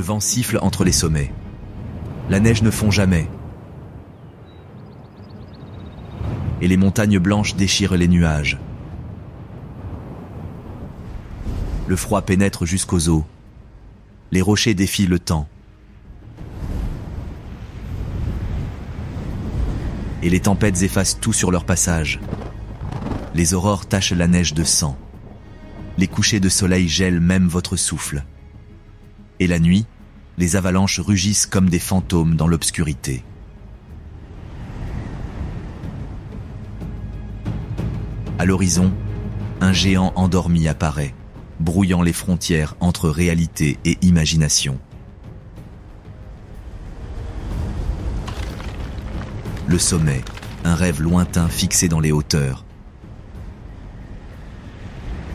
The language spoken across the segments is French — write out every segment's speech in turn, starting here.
Le vent siffle entre les sommets. La neige ne fond jamais. Et les montagnes blanches déchirent les nuages. Le froid pénètre jusqu'aux os. Les rochers défient le temps. Et les tempêtes effacent tout sur leur passage. Les aurores tachent la neige de sang. Les couchers de soleil gèlent même votre souffle. Et la nuit, les avalanches rugissent comme des fantômes dans l'obscurité. À l'horizon, un géant endormi apparaît, brouillant les frontières entre réalité et imagination. Le sommet, un rêve lointain fixé dans les hauteurs.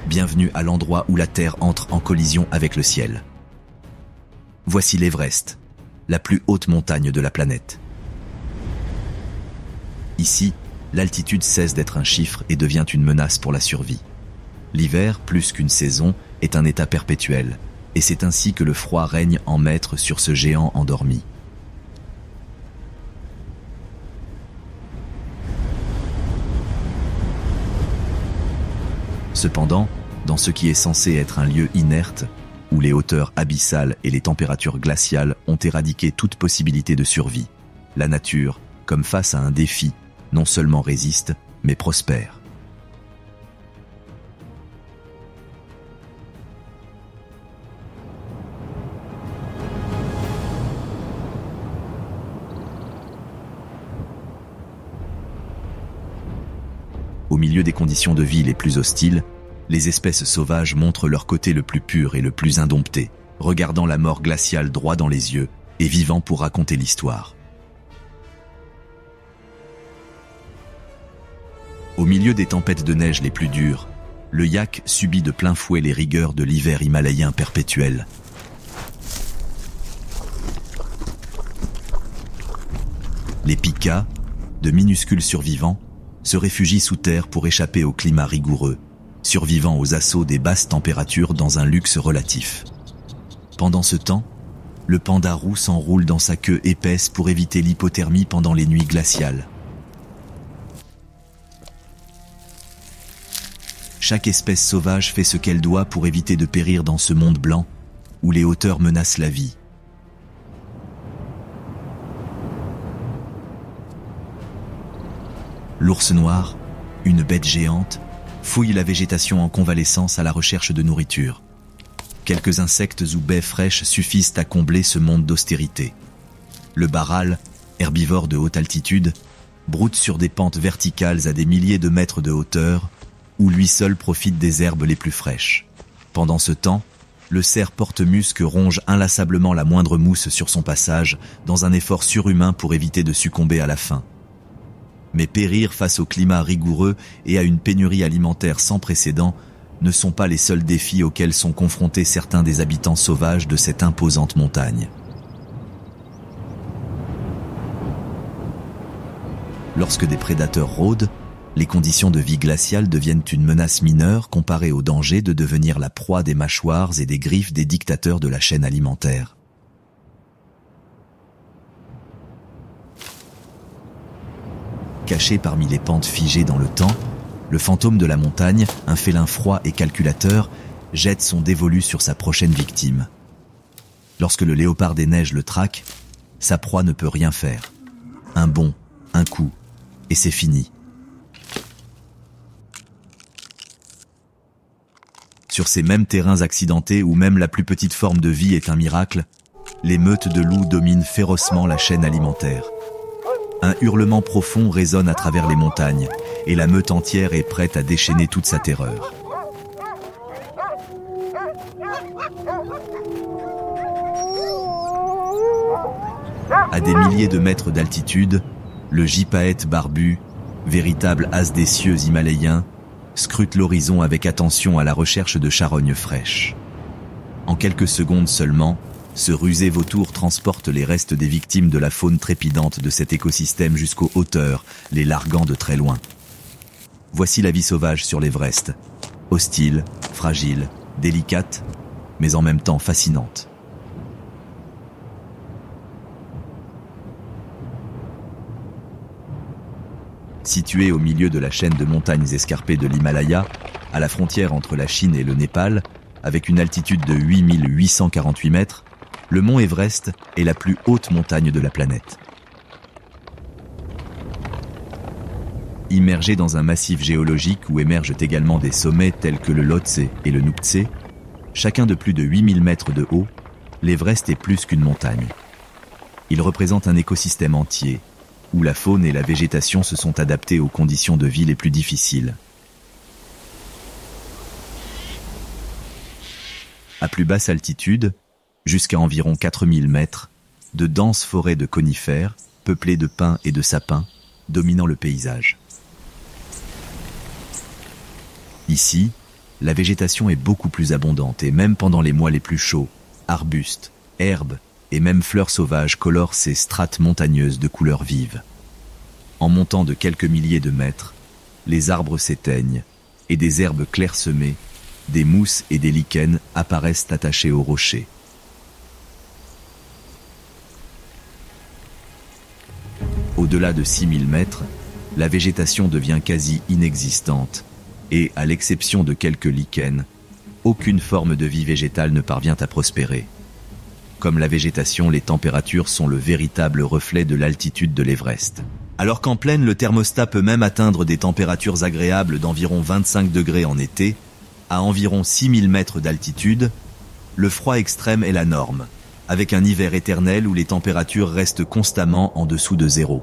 Bienvenue à l'endroit où la Terre entre en collision avec le ciel. Voici l'Everest, la plus haute montagne de la planète. Ici, l'altitude cesse d'être un chiffre et devient une menace pour la survie. L'hiver, plus qu'une saison, est un état perpétuel, et c'est ainsi que le froid règne en maître sur ce géant endormi. Cependant, dans ce qui est censé être un lieu inerte, où les hauteurs abyssales et les températures glaciales ont éradiqué toute possibilité de survie, la nature, comme face à un défi, non seulement résiste, mais prospère. Au milieu des conditions de vie les plus hostiles, les espèces sauvages montrent leur côté le plus pur et le plus indompté, regardant la mort glaciale droit dans les yeux et vivant pour raconter l'histoire. Au milieu des tempêtes de neige les plus dures, le yak subit de plein fouet les rigueurs de l'hiver himalayen perpétuel. Les pikas, de minuscules survivants, se réfugient sous terre pour échapper au climat rigoureux, survivant aux assauts des basses températures dans un luxe relatif. Pendant ce temps, le panda roux s'enroule dans sa queue épaisse pour éviter l'hypothermie pendant les nuits glaciales. Chaque espèce sauvage fait ce qu'elle doit pour éviter de périr dans ce monde blanc, où les hauteurs menacent la vie. L'ours noir, une bête géante, fouille la végétation en convalescence à la recherche de nourriture. Quelques insectes ou baies fraîches suffisent à combler ce monde d'austérité. Le baral, herbivore de haute altitude, broute sur des pentes verticales à des milliers de mètres de hauteur, où lui seul profite des herbes les plus fraîches. Pendant ce temps, le cerf porte-musc ronge inlassablement la moindre mousse sur son passage, dans un effort surhumain pour éviter de succomber à la faim. Mais périr face au climat rigoureux et à une pénurie alimentaire sans précédent ne sont pas les seuls défis auxquels sont confrontés certains des habitants sauvages de cette imposante montagne. Lorsque des prédateurs rôdent, les conditions de vie glaciale deviennent une menace mineure comparée au danger de devenir la proie des mâchoires et des griffes des dictateurs de la chaîne alimentaire. Caché parmi les pentes figées dans le temps, le fantôme de la montagne, un félin froid et calculateur, jette son dévolu sur sa prochaine victime. Lorsque le léopard des neiges le traque, sa proie ne peut rien faire. Un bond, un coup, et c'est fini. Sur ces mêmes terrains accidentés où même la plus petite forme de vie est un miracle, les meutes de loups dominent férocement la chaîne alimentaire. Un hurlement profond résonne à travers les montagnes, et la meute entière est prête à déchaîner toute sa terreur. À des milliers de mètres d'altitude, le gypaète barbu, véritable as des cieux himalayens, scrute l'horizon avec attention à la recherche de charognes fraîches. En quelques secondes seulement, ce rusé vautour transporte les restes des victimes de la faune trépidante de cet écosystème jusqu'aux hauteurs, les larguant de très loin. Voici la vie sauvage sur l'Everest, hostile, fragile, délicate, mais en même temps fascinante. Situé au milieu de la chaîne de montagnes escarpées de l'Himalaya, à la frontière entre la Chine et le Népal, avec une altitude de 8848 mètres, le mont Everest est la plus haute montagne de la planète. Immergé dans un massif géologique où émergent également des sommets tels que le Lhotse et le Noukhtse, chacun de plus de 8000 mètres de haut, l'Everest est plus qu'une montagne. Il représente un écosystème entier, où la faune et la végétation se sont adaptées aux conditions de vie les plus difficiles. À plus basse altitude, jusqu'à environ 4000 mètres, de denses forêts de conifères, peuplées de pins et de sapins, dominant le paysage. Ici, la végétation est beaucoup plus abondante et même pendant les mois les plus chauds, arbustes, herbes et même fleurs sauvages colorent ces strates montagneuses de couleurs vives. En montant de quelques milliers de mètres, les arbres s'éteignent et des herbes clairsemées, des mousses et des lichens apparaissent attachés aux rochers. Au-delà de 6000 mètres, la végétation devient quasi inexistante et, à l'exception de quelques lichens, aucune forme de vie végétale ne parvient à prospérer. Comme la végétation, les températures sont le véritable reflet de l'altitude de l'Everest. Alors qu'en plaine, le thermostat peut même atteindre des températures agréables d'environ 25 degrés en été, à environ 6000 mètres d'altitude, le froid extrême est la norme, avec un hiver éternel où les températures restent constamment en dessous de zéro.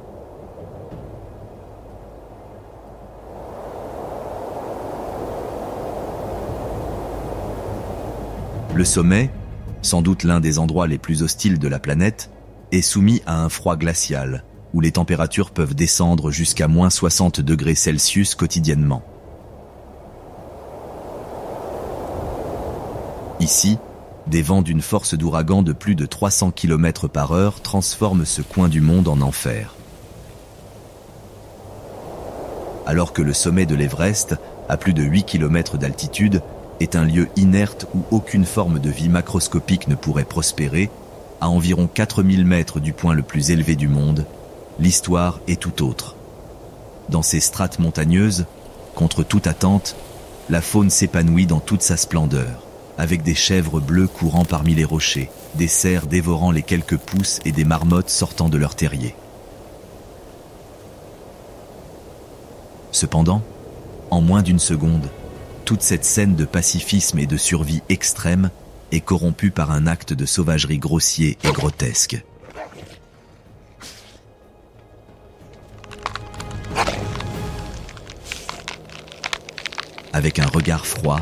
Le sommet, sans doute l'un des endroits les plus hostiles de la planète, est soumis à un froid glacial, où les températures peuvent descendre jusqu'à moins 60 degrés Celsius quotidiennement. Ici, des vents d'une force d'ouragan de plus de 300 km/h transforment ce coin du monde en enfer. Alors que le sommet de l'Everest, à plus de 8 km d'altitude, est un lieu inerte où aucune forme de vie macroscopique ne pourrait prospérer, à environ 4000 mètres du point le plus élevé du monde, l'histoire est tout autre. Dans ces strates montagneuses, contre toute attente, la faune s'épanouit dans toute sa splendeur, avec des chèvres bleues courant parmi les rochers, des cerfs dévorant les quelques pousses et des marmottes sortant de leurs terriers. Cependant, en moins d'une seconde, toute cette scène de pacifisme et de survie extrême est corrompue par un acte de sauvagerie grossier et grotesque. Avec un regard froid,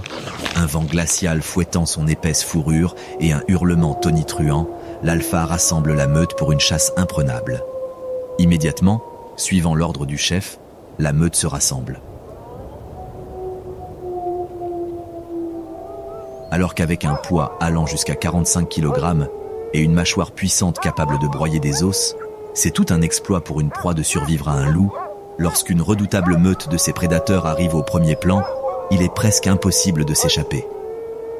un vent glacial fouettant son épaisse fourrure et un hurlement tonitruant, l'alpha rassemble la meute pour une chasse imprenable. Immédiatement, suivant l'ordre du chef, la meute se rassemble. Alors qu'avec un poids allant jusqu'à 45 kg et une mâchoire puissante capable de broyer des os, c'est tout un exploit pour une proie de survivre à un loup. Lorsqu'une redoutable meute de ses prédateurs arrive au premier plan, il est presque impossible de s'échapper.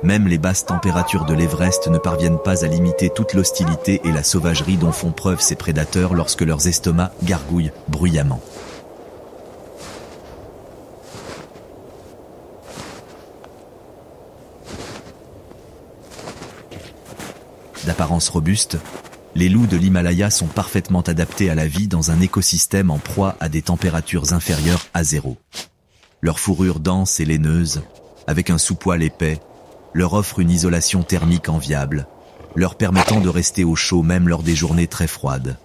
Même les basses températures de l'Everest ne parviennent pas à limiter toute l'hostilité et la sauvagerie dont font preuve ces prédateurs lorsque leurs estomacs gargouillent bruyamment. D'apparence robuste, les loups de l'Himalaya sont parfaitement adaptés à la vie dans un écosystème en proie à des températures inférieures à zéro. Leur fourrure dense et laineuse, avec un sous-poil épais, leur offre une isolation thermique enviable, leur permettant de rester au chaud même lors des journées très froides.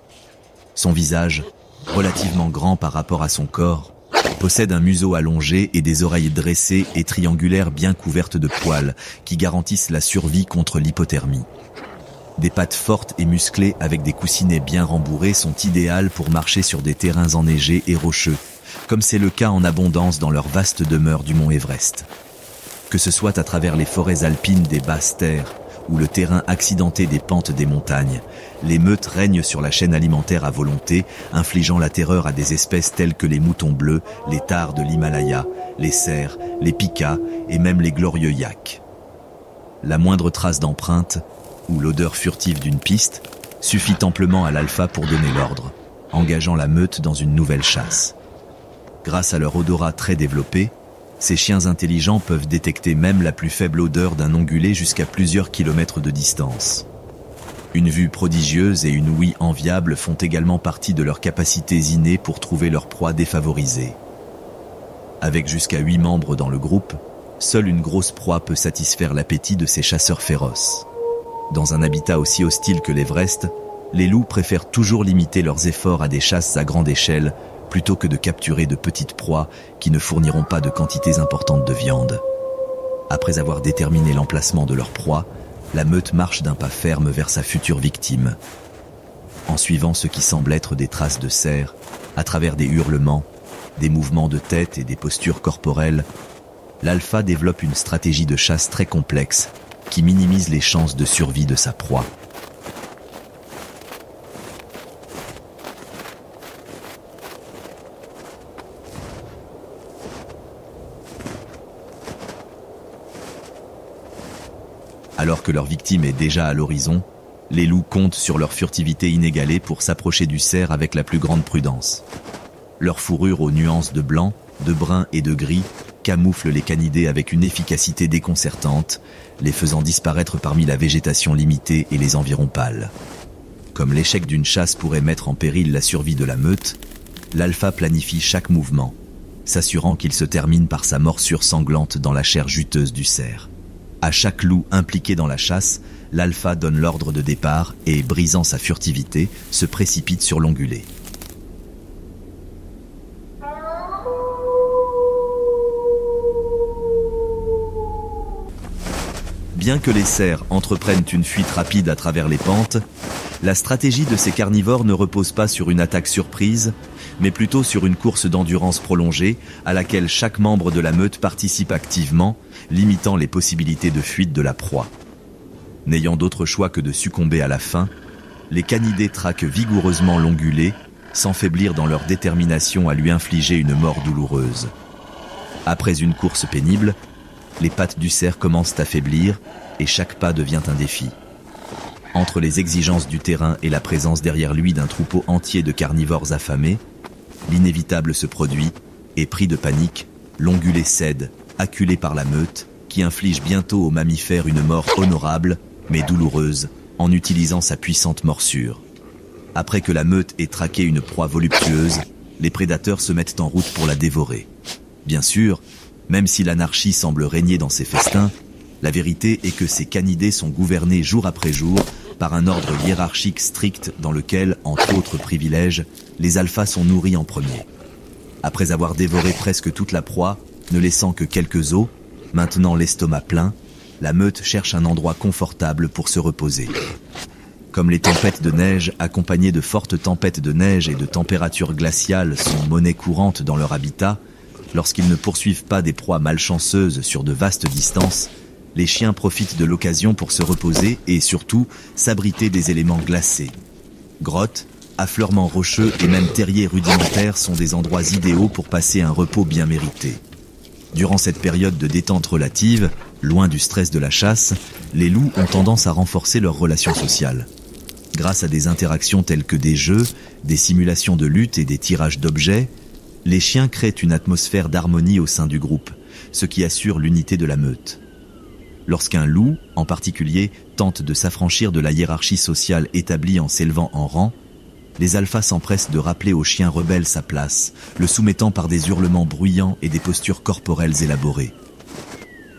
Son visage, relativement grand par rapport à son corps, possède un museau allongé et des oreilles dressées et triangulaires bien couvertes de poils qui garantissent la survie contre l'hypothermie. Des pattes fortes et musclées avec des coussinets bien rembourrés sont idéales pour marcher sur des terrains enneigés et rocheux, comme c'est le cas en abondance dans leur vaste demeure du mont Everest. Que ce soit à travers les forêts alpines des basses terres ou le terrain accidenté des pentes des montagnes, les meutes règnent sur la chaîne alimentaire à volonté, infligeant la terreur à des espèces telles que les moutons bleus, les tares de l'Himalaya, les cerfs, les pikas et même les glorieux yaks. La moindre trace d'empreinte, ou l'odeur furtive d'une piste, suffit amplement à l'alpha pour donner l'ordre, engageant la meute dans une nouvelle chasse. Grâce à leur odorat très développé, ces chiens intelligents peuvent détecter même la plus faible odeur d'un ongulé jusqu'à plusieurs kilomètres de distance. Une vue prodigieuse et une ouïe enviable font également partie de leurs capacités innées pour trouver leur proie défavorisée. Avec jusqu'à 8 membres dans le groupe, seule une grosse proie peut satisfaire l'appétit de ces chasseurs féroces. Dans un habitat aussi hostile que l'Everest, les loups préfèrent toujours limiter leurs efforts à des chasses à grande échelle plutôt que de capturer de petites proies qui ne fourniront pas de quantités importantes de viande. Après avoir déterminé l'emplacement de leur proie, la meute marche d'un pas ferme vers sa future victime. En suivant ce qui semble être des traces de cerf, à travers des hurlements, des mouvements de tête et des postures corporelles, l'alpha développe une stratégie de chasse très complexe qui minimise les chances de survie de sa proie. Alors que leur victime est déjà à l'horizon, les loups comptent sur leur furtivité inégalée pour s'approcher du cerf avec la plus grande prudence. Leur fourrure aux nuances de blanc, de brun et de gris camoufle les canidés avec une efficacité déconcertante, les faisant disparaître parmi la végétation limitée et les environs pâles. Comme l'échec d'une chasse pourrait mettre en péril la survie de la meute, l'alpha planifie chaque mouvement, s'assurant qu'il se termine par sa morsure sanglante dans la chair juteuse du cerf. À chaque loup impliqué dans la chasse, l'alpha donne l'ordre de départ et, brisant sa furtivité, se précipite sur l'ongulé. Bien que les cerfs entreprennent une fuite rapide à travers les pentes, la stratégie de ces carnivores ne repose pas sur une attaque surprise, mais plutôt sur une course d'endurance prolongée à laquelle chaque membre de la meute participe activement, limitant les possibilités de fuite de la proie. N'ayant d'autre choix que de succomber à la faim, les canidés traquent vigoureusement l'ongulé, sans faiblir dans leur détermination à lui infliger une mort douloureuse. Après une course pénible, les pattes du cerf commencent à faiblir et chaque pas devient un défi. Entre les exigences du terrain et la présence derrière lui d'un troupeau entier de carnivores affamés, l'inévitable se produit et, pris de panique, l'ongulé cède, acculé par la meute, qui inflige bientôt aux mammifères une mort honorable, mais douloureuse, en utilisant sa puissante morsure. Après que la meute ait traqué une proie voluptueuse, les prédateurs se mettent en route pour la dévorer. Bien sûr, même si l'anarchie semble régner dans ces festins, la vérité est que ces canidés sont gouvernés jour après jour par un ordre hiérarchique strict dans lequel, entre autres privilèges, les alphas sont nourris en premier. Après avoir dévoré presque toute la proie, ne laissant que quelques os, maintenant l'estomac plein, la meute cherche un endroit confortable pour se reposer. Comme les tempêtes de neige, accompagnées de fortes tempêtes de neige et de températures glaciales, sont monnaie courante dans leur habitat, lorsqu'ils ne poursuivent pas des proies malchanceuses sur de vastes distances, les chiens profitent de l'occasion pour se reposer et surtout s'abriter des éléments glacés. Grottes, affleurements rocheux et même terriers rudimentaires sont des endroits idéaux pour passer un repos bien mérité. Durant cette période de détente relative, loin du stress de la chasse, les loups ont tendance à renforcer leurs relations sociales. Grâce à des interactions telles que des jeux, des simulations de lutte et des tirages d'objets, les chiens créent une atmosphère d'harmonie au sein du groupe, ce qui assure l'unité de la meute. Lorsqu'un loup, en particulier, tente de s'affranchir de la hiérarchie sociale établie en s'élevant en rang, les alphas s'empressent de rappeler au chien rebelle sa place, le soumettant par des hurlements bruyants et des postures corporelles élaborées.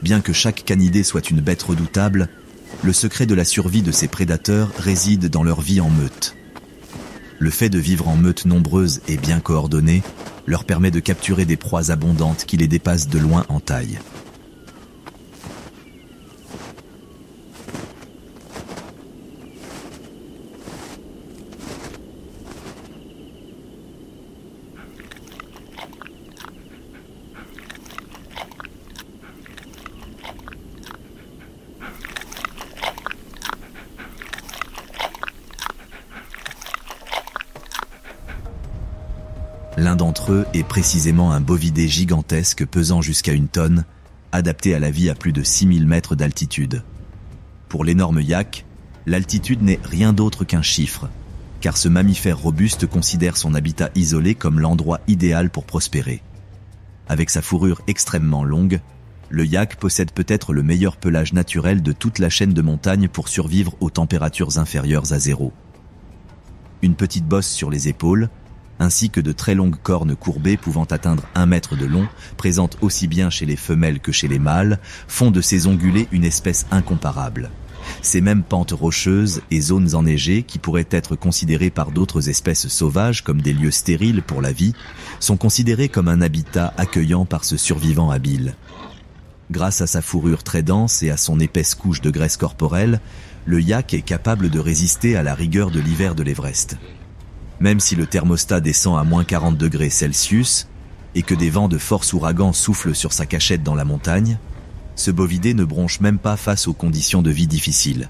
Bien que chaque canidé soit une bête redoutable, le secret de la survie de ces prédateurs réside dans leur vie en meute. Le fait de vivre en meute nombreuse et bien coordonnée leur permet de capturer des proies abondantes qui les dépassent de loin en taille. L'un d'entre eux est précisément un bovidé gigantesque pesant jusqu'à 1 tonne, adapté à la vie à plus de 6000 mètres d'altitude. Pour l'énorme yak, l'altitude n'est rien d'autre qu'un chiffre, car ce mammifère robuste considère son habitat isolé comme l'endroit idéal pour prospérer. Avec sa fourrure extrêmement longue, le yak possède peut-être le meilleur pelage naturel de toute la chaîne de montagne pour survivre aux températures inférieures à 0. Une petite bosse sur les épaules, ainsi que de très longues cornes courbées pouvant atteindre 1 mètre de long, présentes aussi bien chez les femelles que chez les mâles, font de ces ongulés une espèce incomparable. Ces mêmes pentes rocheuses et zones enneigées qui pourraient être considérées par d'autres espèces sauvages comme des lieux stériles pour la vie, sont considérées comme un habitat accueillant par ce survivant habile. Grâce à sa fourrure très dense et à son épaisse couche de graisse corporelle, le yak est capable de résister à la rigueur de l'hiver de l'Everest. Même si le thermostat descend à moins 40 degrés Celsius et que des vents de force ouragan soufflent sur sa cachette dans la montagne, ce bovidé ne bronche même pas face aux conditions de vie difficiles.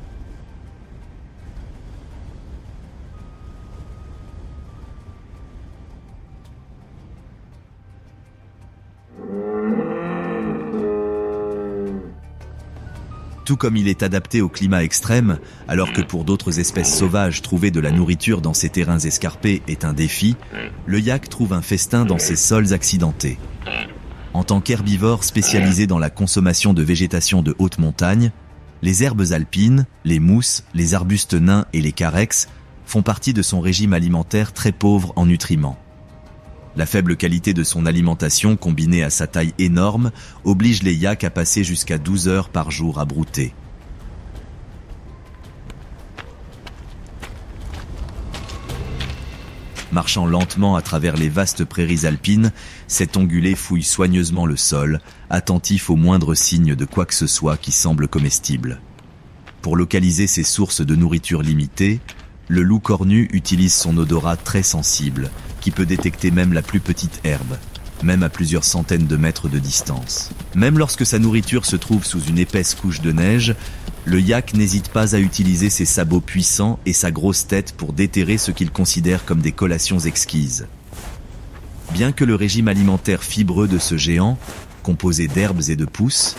Tout comme il est adapté au climat extrême, alors que pour d'autres espèces sauvages, trouver de la nourriture dans ces terrains escarpés est un défi, le yak trouve un festin dans ces sols accidentés. En tant qu'herbivore spécialisé dans la consommation de végétation de haute montagne, les herbes alpines, les mousses, les arbustes nains et les carex font partie de son régime alimentaire très pauvre en nutriments. La faible qualité de son alimentation combinée à sa taille énorme oblige les yaks à passer jusqu'à 12 heures par jour à brouter. Marchant lentement à travers les vastes prairies alpines, cet ongulé fouille soigneusement le sol, attentif aux moindres signes de quoi que ce soit qui semble comestible. Pour localiser ses sources de nourriture limitées, le loup cornu utilise son odorat très sensible, qui peut détecter même la plus petite herbe, même à plusieurs centaines de mètres de distance. Même lorsque sa nourriture se trouve sous une épaisse couche de neige, le yak n'hésite pas à utiliser ses sabots puissants et sa grosse tête pour déterrer ce qu'il considère comme des collations exquises. Bien que le régime alimentaire fibreux de ce géant, composé d'herbes et de pousses,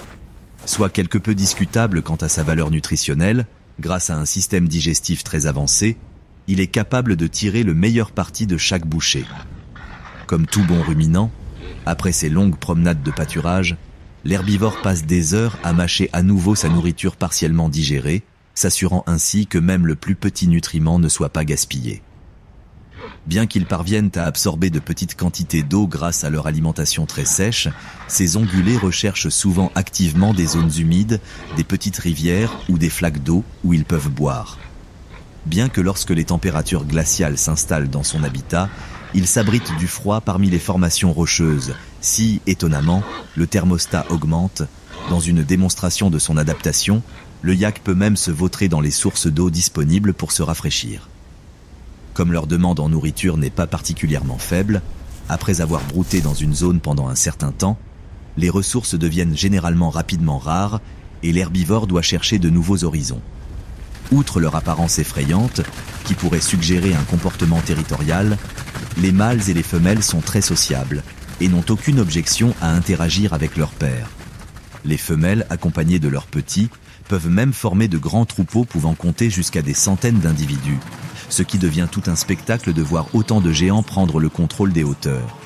soit quelque peu discutable quant à sa valeur nutritionnelle, grâce à un système digestif très avancé, il est capable de tirer le meilleur parti de chaque bouchée. Comme tout bon ruminant, après ses longues promenades de pâturage, l'herbivore passe des heures à mâcher à nouveau sa nourriture partiellement digérée, s'assurant ainsi que même le plus petit nutriment ne soit pas gaspillé. Bien qu'ils parviennent à absorber de petites quantités d'eau grâce à leur alimentation très sèche, ces ongulés recherchent souvent activement des zones humides, des petites rivières ou des flaques d'eau où ils peuvent boire. Bien que lorsque les températures glaciales s'installent dans son habitat, il s'abrite du froid parmi les formations rocheuses, si, étonnamment, le thermostat augmente. Dans une démonstration de son adaptation, le yak peut même se vautrer dans les sources d'eau disponibles pour se rafraîchir. Comme leur demande en nourriture n'est pas particulièrement faible, après avoir brouté dans une zone pendant un certain temps, les ressources deviennent généralement rapidement rares et l'herbivore doit chercher de nouveaux horizons. Outre leur apparence effrayante, qui pourrait suggérer un comportement territorial, les mâles et les femelles sont très sociables et n'ont aucune objection à interagir avec leurs pairs. Les femelles, accompagnées de leurs petits, peuvent même former de grands troupeaux pouvant compter jusqu'à des centaines d'individus, ce qui devient tout un spectacle de voir autant de géants prendre le contrôle des hauteurs.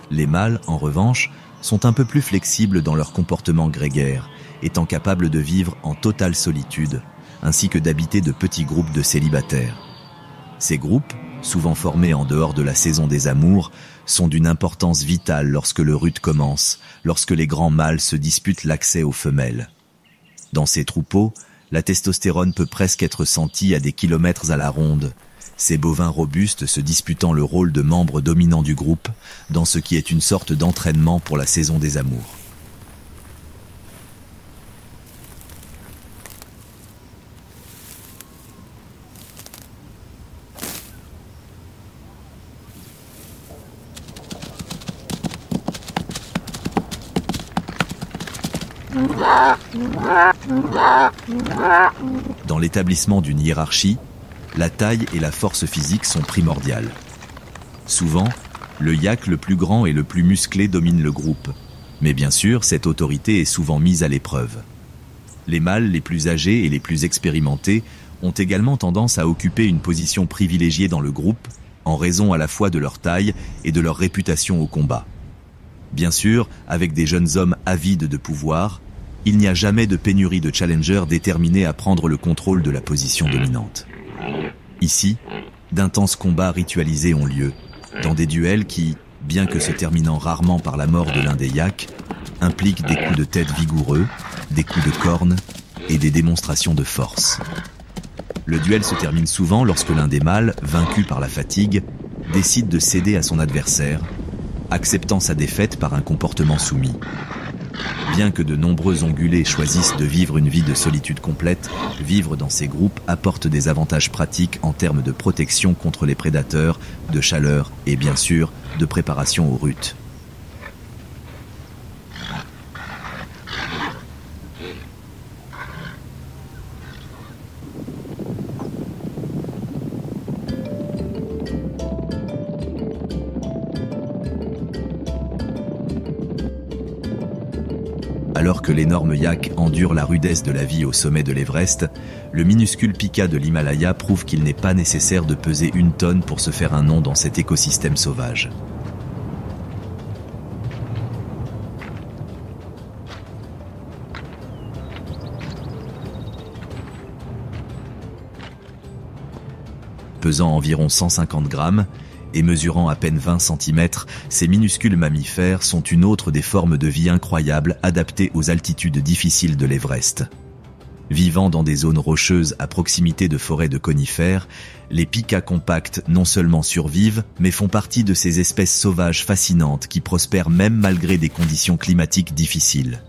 Les mâles, en revanche, sont un peu plus flexibles dans leur comportement grégaire, étant capables de vivre en totale solitude, ainsi que d'habiter de petits groupes de célibataires. Ces groupes, souvent formés en dehors de la saison des amours, sont d'une importance vitale lorsque le rut commence, lorsque les grands mâles se disputent l'accès aux femelles. Dans ces troupeaux, la testostérone peut presque être sentie à des kilomètres à la ronde, ces bovins robustes se disputant le rôle de membres dominants du groupe, dans ce qui est une sorte d'entraînement pour la saison des amours. Dans l'établissement d'une hiérarchie, la taille et la force physique sont primordiales. Souvent, le yak le plus grand et le plus musclé domine le groupe, mais bien sûr, cette autorité est souvent mise à l'épreuve. Les mâles les plus âgés et les plus expérimentés ont également tendance à occuper une position privilégiée dans le groupe, en raison à la fois de leur taille et de leur réputation au combat. Bien sûr, avec des jeunes hommes avides de pouvoir, il n'y a jamais de pénurie de challengers déterminés à prendre le contrôle de la position dominante. Ici, d'intenses combats ritualisés ont lieu, dans des duels qui, bien que se terminant rarement par la mort de l'un des yaks, impliquent des coups de tête vigoureux, des coups de corne et des démonstrations de force. Le duel se termine souvent lorsque l'un des mâles, vaincu par la fatigue, décide de céder à son adversaire, acceptant sa défaite par un comportement soumis. Bien que de nombreux ongulés choisissent de vivre une vie de solitude complète, vivre dans ces groupes apporte des avantages pratiques en termes de protection contre les prédateurs, de chaleur et bien sûr de préparation aux rutes. Alors que l'énorme yak endure la rudesse de la vie au sommet de l'Everest, le minuscule pika de l'Himalaya prouve qu'il n'est pas nécessaire de peser 1 tonne pour se faire un nom dans cet écosystème sauvage. Pesant environ 150 grammes, et mesurant à peine 20 cm, ces minuscules mammifères sont une autre des formes de vie incroyables adaptées aux altitudes difficiles de l'Everest. Vivant dans des zones rocheuses à proximité de forêts de conifères, les pikas compacts non seulement survivent, mais font partie de ces espèces sauvages fascinantes qui prospèrent même malgré des conditions climatiques difficiles.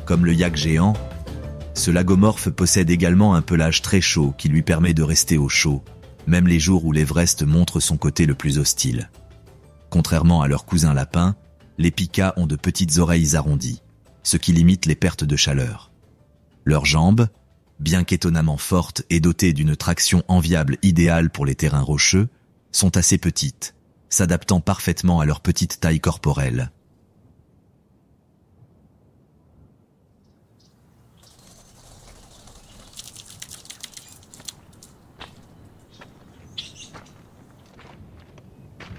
Comme le yak géant, ce lagomorphe possède également un pelage très chaud qui lui permet de rester au chaud, même les jours où l'Everest montre son côté le plus hostile. Contrairement à leurs cousins lapins, les pikas ont de petites oreilles arrondies, ce qui limite les pertes de chaleur. Leurs jambes, bien qu'étonnamment fortes et dotées d'une traction enviable idéale pour les terrains rocheux, sont assez petites, s'adaptant parfaitement à leur petite taille corporelle.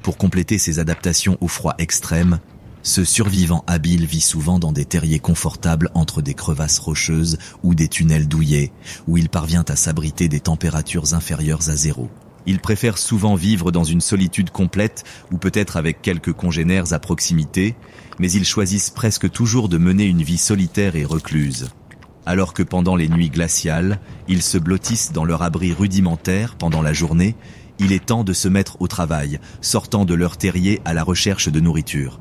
Pour compléter ses adaptations au froid extrême, ce survivant habile vit souvent dans des terriers confortables entre des crevasses rocheuses ou des tunnels douillets, où il parvient à s'abriter des températures inférieures à 0. Il préfère souvent vivre dans une solitude complète ou peut-être avec quelques congénères à proximité, mais ils choisissent presque toujours de mener une vie solitaire et recluse. Alors que pendant les nuits glaciales, ils se blottissent dans leur abri rudimentaire pendant la journée, il est temps de se mettre au travail, sortant de leur terrier à la recherche de nourriture.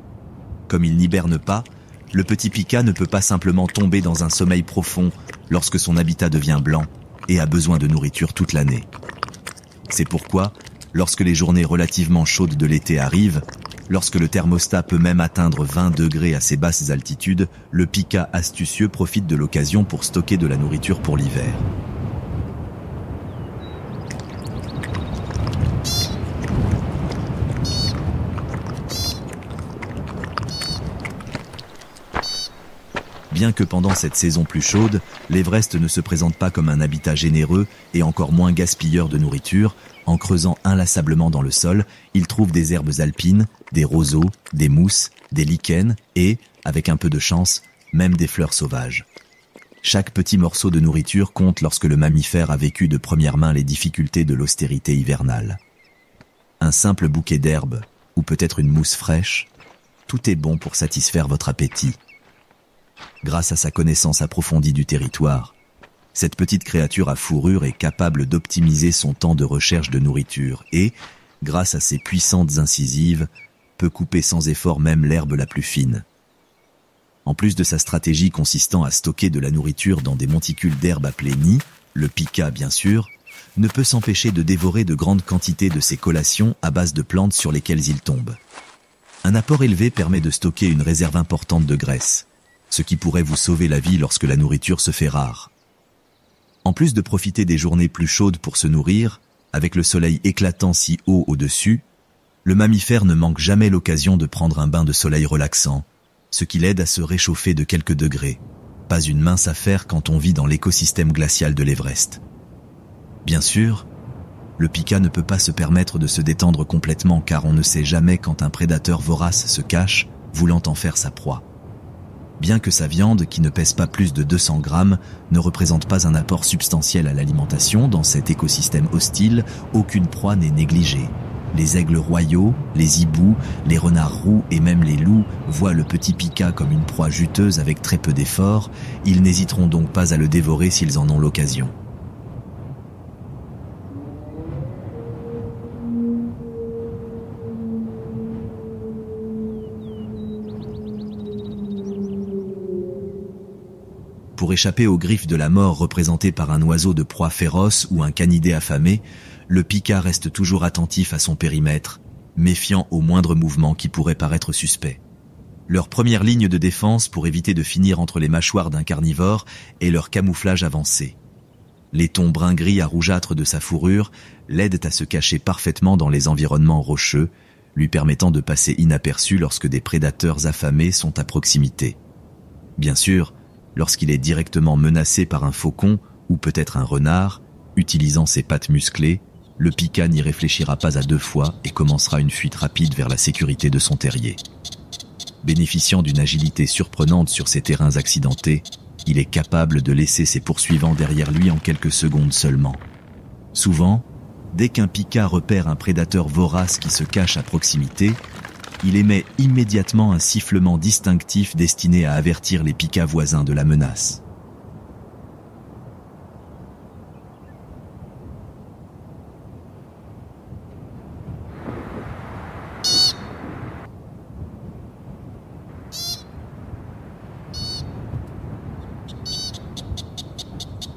Comme il n'hiberne pas, le petit pika ne peut pas simplement tomber dans un sommeil profond lorsque son habitat devient blanc et a besoin de nourriture toute l'année. C'est pourquoi, lorsque les journées relativement chaudes de l'été arrivent, lorsque le thermostat peut même atteindre 20 degrés à ces basses altitudes, le pika astucieux profite de l'occasion pour stocker de la nourriture pour l'hiver. Bien que pendant cette saison plus chaude, l'Everest ne se présente pas comme un habitat généreux et encore moins gaspilleur de nourriture, en creusant inlassablement dans le sol, il trouve des herbes alpines, des roseaux, des mousses, des lichens et, avec un peu de chance, même des fleurs sauvages. Chaque petit morceau de nourriture compte lorsque le mammifère a vécu de première main les difficultés de l'austérité hivernale. Un simple bouquet d'herbes, ou peut-être une mousse fraîche, tout est bon pour satisfaire votre appétit. Grâce à sa connaissance approfondie du territoire, cette petite créature à fourrure est capable d'optimiser son temps de recherche de nourriture et, grâce à ses puissantes incisives, peut couper sans effort même l'herbe la plus fine. En plus de sa stratégie consistant à stocker de la nourriture dans des monticules d'herbe appelés nids, le pika bien sûr, ne peut s'empêcher de dévorer de grandes quantités de ses collations à base de plantes sur lesquelles il tombe. Un apport élevé permet de stocker une réserve importante de graisse, ce qui pourrait vous sauver la vie lorsque la nourriture se fait rare. En plus de profiter des journées plus chaudes pour se nourrir, avec le soleil éclatant si haut au-dessus, le mammifère ne manque jamais l'occasion de prendre un bain de soleil relaxant, ce qui l'aide à se réchauffer de quelques degrés. Pas une mince affaire quand on vit dans l'écosystème glacial de l'Everest. Bien sûr, Le pika ne peut pas se permettre de se détendre complètement car on ne sait jamais quand un prédateur vorace se cache, voulant en faire sa proie. Bien que sa viande, qui ne pèse pas plus de 200 grammes, ne représente pas un apport substantiel à l'alimentation, dans cet écosystème hostile, aucune proie n'est négligée. Les aigles royaux, les hiboux, les renards roux et même les loups voient le petit pika comme une proie juteuse avec très peu d'efforts, ils n'hésiteront donc pas à le dévorer s'ils en ont l'occasion. Pour échapper aux griffes de la mort représentées par un oiseau de proie féroce ou un canidé affamé, le pika reste toujours attentif à son périmètre, méfiant au moindre mouvement qui pourrait paraître suspect. Leur première ligne de défense pour éviter de finir entre les mâchoires d'un carnivore est leur camouflage avancé. Les tons brun-gris à rougeâtre de sa fourrure l'aident à se cacher parfaitement dans les environnements rocheux, lui permettant de passer inaperçu lorsque des prédateurs affamés sont à proximité. Bien sûr, lorsqu'il est directement menacé par un faucon ou peut-être un renard, utilisant ses pattes musclées, le pika n'y réfléchira pas à deux fois et commencera une fuite rapide vers la sécurité de son terrier. Bénéficiant d'une agilité surprenante sur ces terrains accidentés, il est capable de laisser ses poursuivants derrière lui en quelques secondes seulement. Souvent, dès qu'un pika repère un prédateur vorace qui se cache à proximité, il émet immédiatement un sifflement distinctif destiné à avertir les pikas voisins de la menace.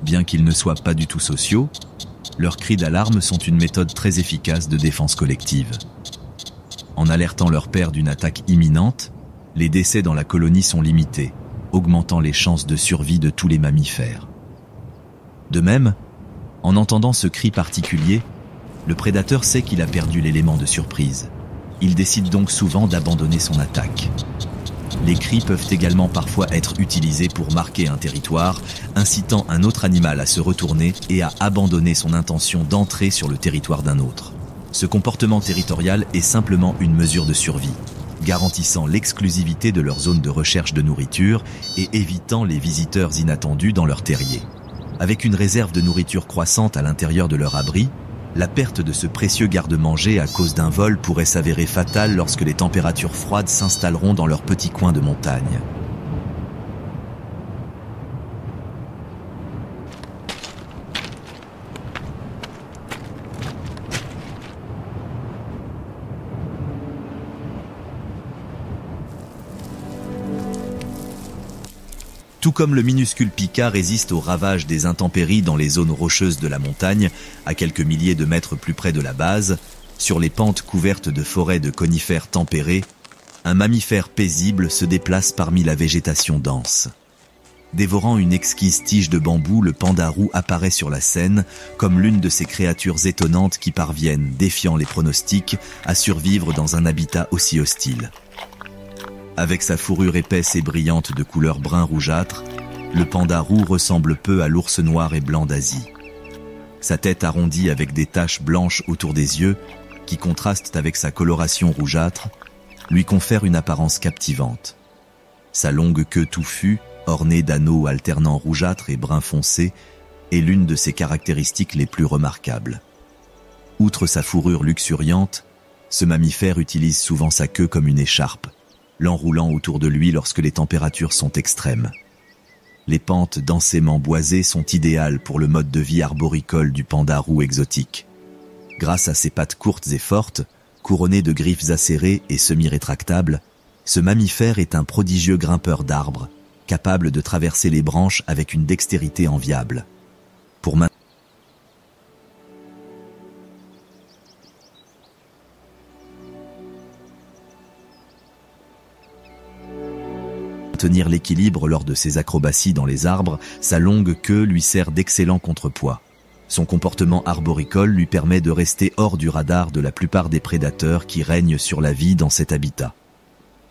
Bien qu'ils ne soient pas du tout sociaux, leurs cris d'alarme sont une méthode très efficace de défense collective. En alertant leur père d'une attaque imminente, les décès dans la colonie sont limités, augmentant les chances de survie de tous les mammifères. De même, en entendant ce cri particulier, le prédateur sait qu'il a perdu l'élément de surprise. Il décide donc souvent d'abandonner son attaque. Les cris peuvent également parfois être utilisés pour marquer un territoire, incitant un autre animal à se retourner et à abandonner son intention d'entrer sur le territoire d'un autre. Ce comportement territorial est simplement une mesure de survie, garantissant l'exclusivité de leur zone de recherche de nourriture et évitant les visiteurs inattendus dans leur terrier. Avec une réserve de nourriture croissante à l'intérieur de leur abri, la perte de ce précieux garde-manger à cause d'un vol pourrait s'avérer fatale lorsque les températures froides s'installeront dans leur petit coin de montagne. Tout comme le minuscule pika résiste aux ravages des intempéries dans les zones rocheuses de la montagne, à quelques milliers de mètres plus près de la base, sur les pentes couvertes de forêts de conifères tempérés, un mammifère paisible se déplace parmi la végétation dense. Dévorant une exquise tige de bambou, le panda roux apparaît sur la scène comme l'une de ces créatures étonnantes qui parviennent, défiant les pronostics, à survivre dans un habitat aussi hostile. Avec sa fourrure épaisse et brillante de couleur brun rougeâtre, le panda roux ressemble peu à l'ours noir et blanc d'Asie. Sa tête arrondie avec des taches blanches autour des yeux, qui contrastent avec sa coloration rougeâtre, lui confère une apparence captivante. Sa longue queue touffue, ornée d'anneaux alternant rougeâtre et brun foncé, est l'une de ses caractéristiques les plus remarquables. Outre sa fourrure luxuriante, ce mammifère utilise souvent sa queue comme une écharpe, l'enroulant autour de lui lorsque les températures sont extrêmes. Les pentes densément boisées sont idéales pour le mode de vie arboricole du panda roux exotique. Grâce à ses pattes courtes et fortes, couronnées de griffes acérées et semi-rétractables, ce mammifère est un prodigieux grimpeur d'arbres, capable de traverser les branches avec une dextérité enviable. Pour maintenir l'équilibre lors de ses acrobaties dans les arbres, sa longue queue lui sert d'excellent contrepoids. Son comportement arboricole lui permet de rester hors du radar de la plupart des prédateurs qui règnent sur la vie dans cet habitat.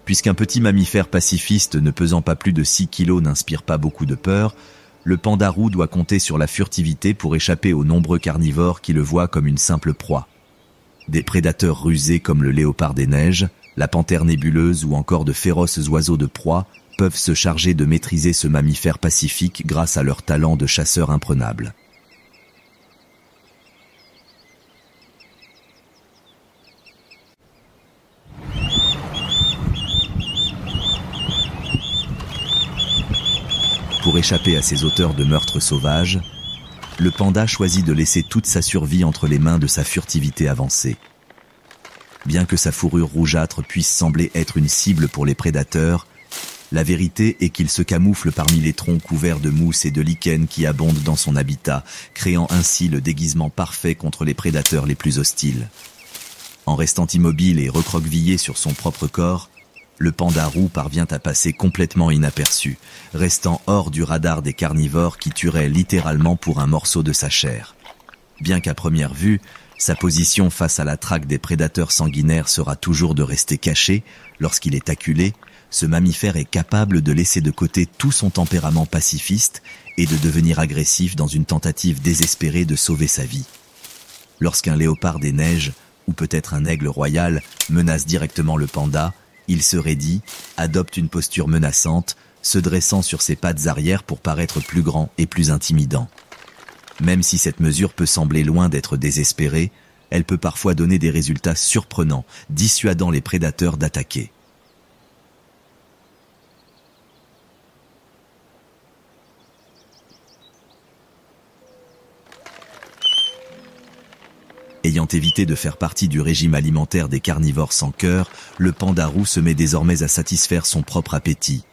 Puisqu'un petit mammifère pacifiste ne pesant pas plus de 6 kilos n'inspire pas beaucoup de peur, le panda roux doit compter sur la furtivité pour échapper aux nombreux carnivores qui le voient comme une simple proie. Des prédateurs rusés comme le léopard des neiges, la panthère nébuleuse ou encore de féroces oiseaux de proie peuvent se charger de maîtriser ce mammifère pacifique grâce à leur talent de chasseur imprenable. Pour échapper à ces auteurs de meurtres sauvages, le panda choisit de laisser toute sa survie entre les mains de sa furtivité avancée. Bien que sa fourrure rougeâtre puisse sembler être une cible pour les prédateurs, la vérité est qu'il se camoufle parmi les troncs couverts de mousse et de lichen qui abondent dans son habitat, créant ainsi le déguisement parfait contre les prédateurs les plus hostiles. En restant immobile et recroquevillé sur son propre corps, le panda roux parvient à passer complètement inaperçu, restant hors du radar des carnivores qui tueraient littéralement pour un morceau de sa chair. Bien qu'à première vue, sa position face à la traque des prédateurs sanguinaires sera toujours de rester caché, lorsqu'il est acculé, ce mammifère est capable de laisser de côté tout son tempérament pacifiste et de devenir agressif dans une tentative désespérée de sauver sa vie. Lorsqu'un léopard des neiges, ou peut-être un aigle royal, menace directement le panda, il se raidit, adopte une posture menaçante, se dressant sur ses pattes arrière pour paraître plus grand et plus intimidant. Même si cette mesure peut sembler loin d'être désespérée, elle peut parfois donner des résultats surprenants, dissuadant les prédateurs d'attaquer. Ayant évité de faire partie du régime alimentaire des carnivores sans cœur, le panda roux se met désormais à satisfaire son propre appétit.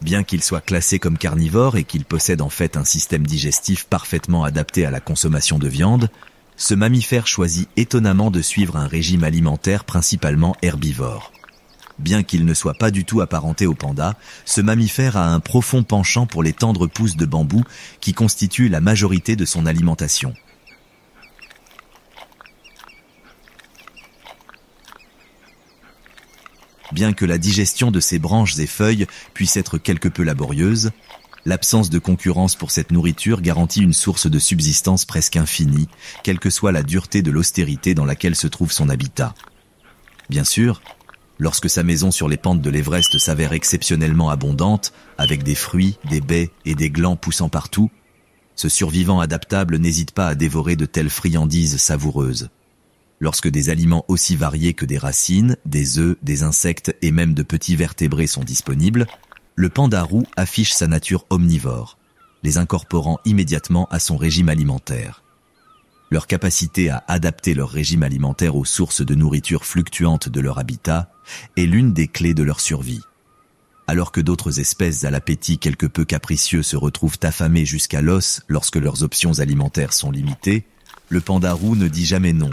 Bien qu'il soit classé comme carnivore et qu'il possède en fait un système digestif parfaitement adapté à la consommation de viande, ce mammifère choisit étonnamment de suivre un régime alimentaire principalement herbivore. Bien qu'il ne soit pas du tout apparenté au panda, ce mammifère a un profond penchant pour les tendres pousses de bambou qui constituent la majorité de son alimentation. Bien que la digestion de ces branches et feuilles puisse être quelque peu laborieuse, l'absence de concurrence pour cette nourriture garantit une source de subsistance presque infinie, quelle que soit la dureté de l'austérité dans laquelle se trouve son habitat. Bien sûr, lorsque sa maison sur les pentes de l'Everest s'avère exceptionnellement abondante, avec des fruits, des baies et des glands poussant partout, ce survivant adaptable n'hésite pas à dévorer de telles friandises savoureuses. Lorsque des aliments aussi variés que des racines, des œufs, des insectes et même de petits vertébrés sont disponibles, le panda roux affiche sa nature omnivore, les incorporant immédiatement à son régime alimentaire. Leur capacité à adapter leur régime alimentaire aux sources de nourriture fluctuantes de leur habitat est l'une des clés de leur survie. Alors que d'autres espèces à l'appétit quelque peu capricieux se retrouvent affamées jusqu'à l'os lorsque leurs options alimentaires sont limitées, le panda roux ne dit jamais non,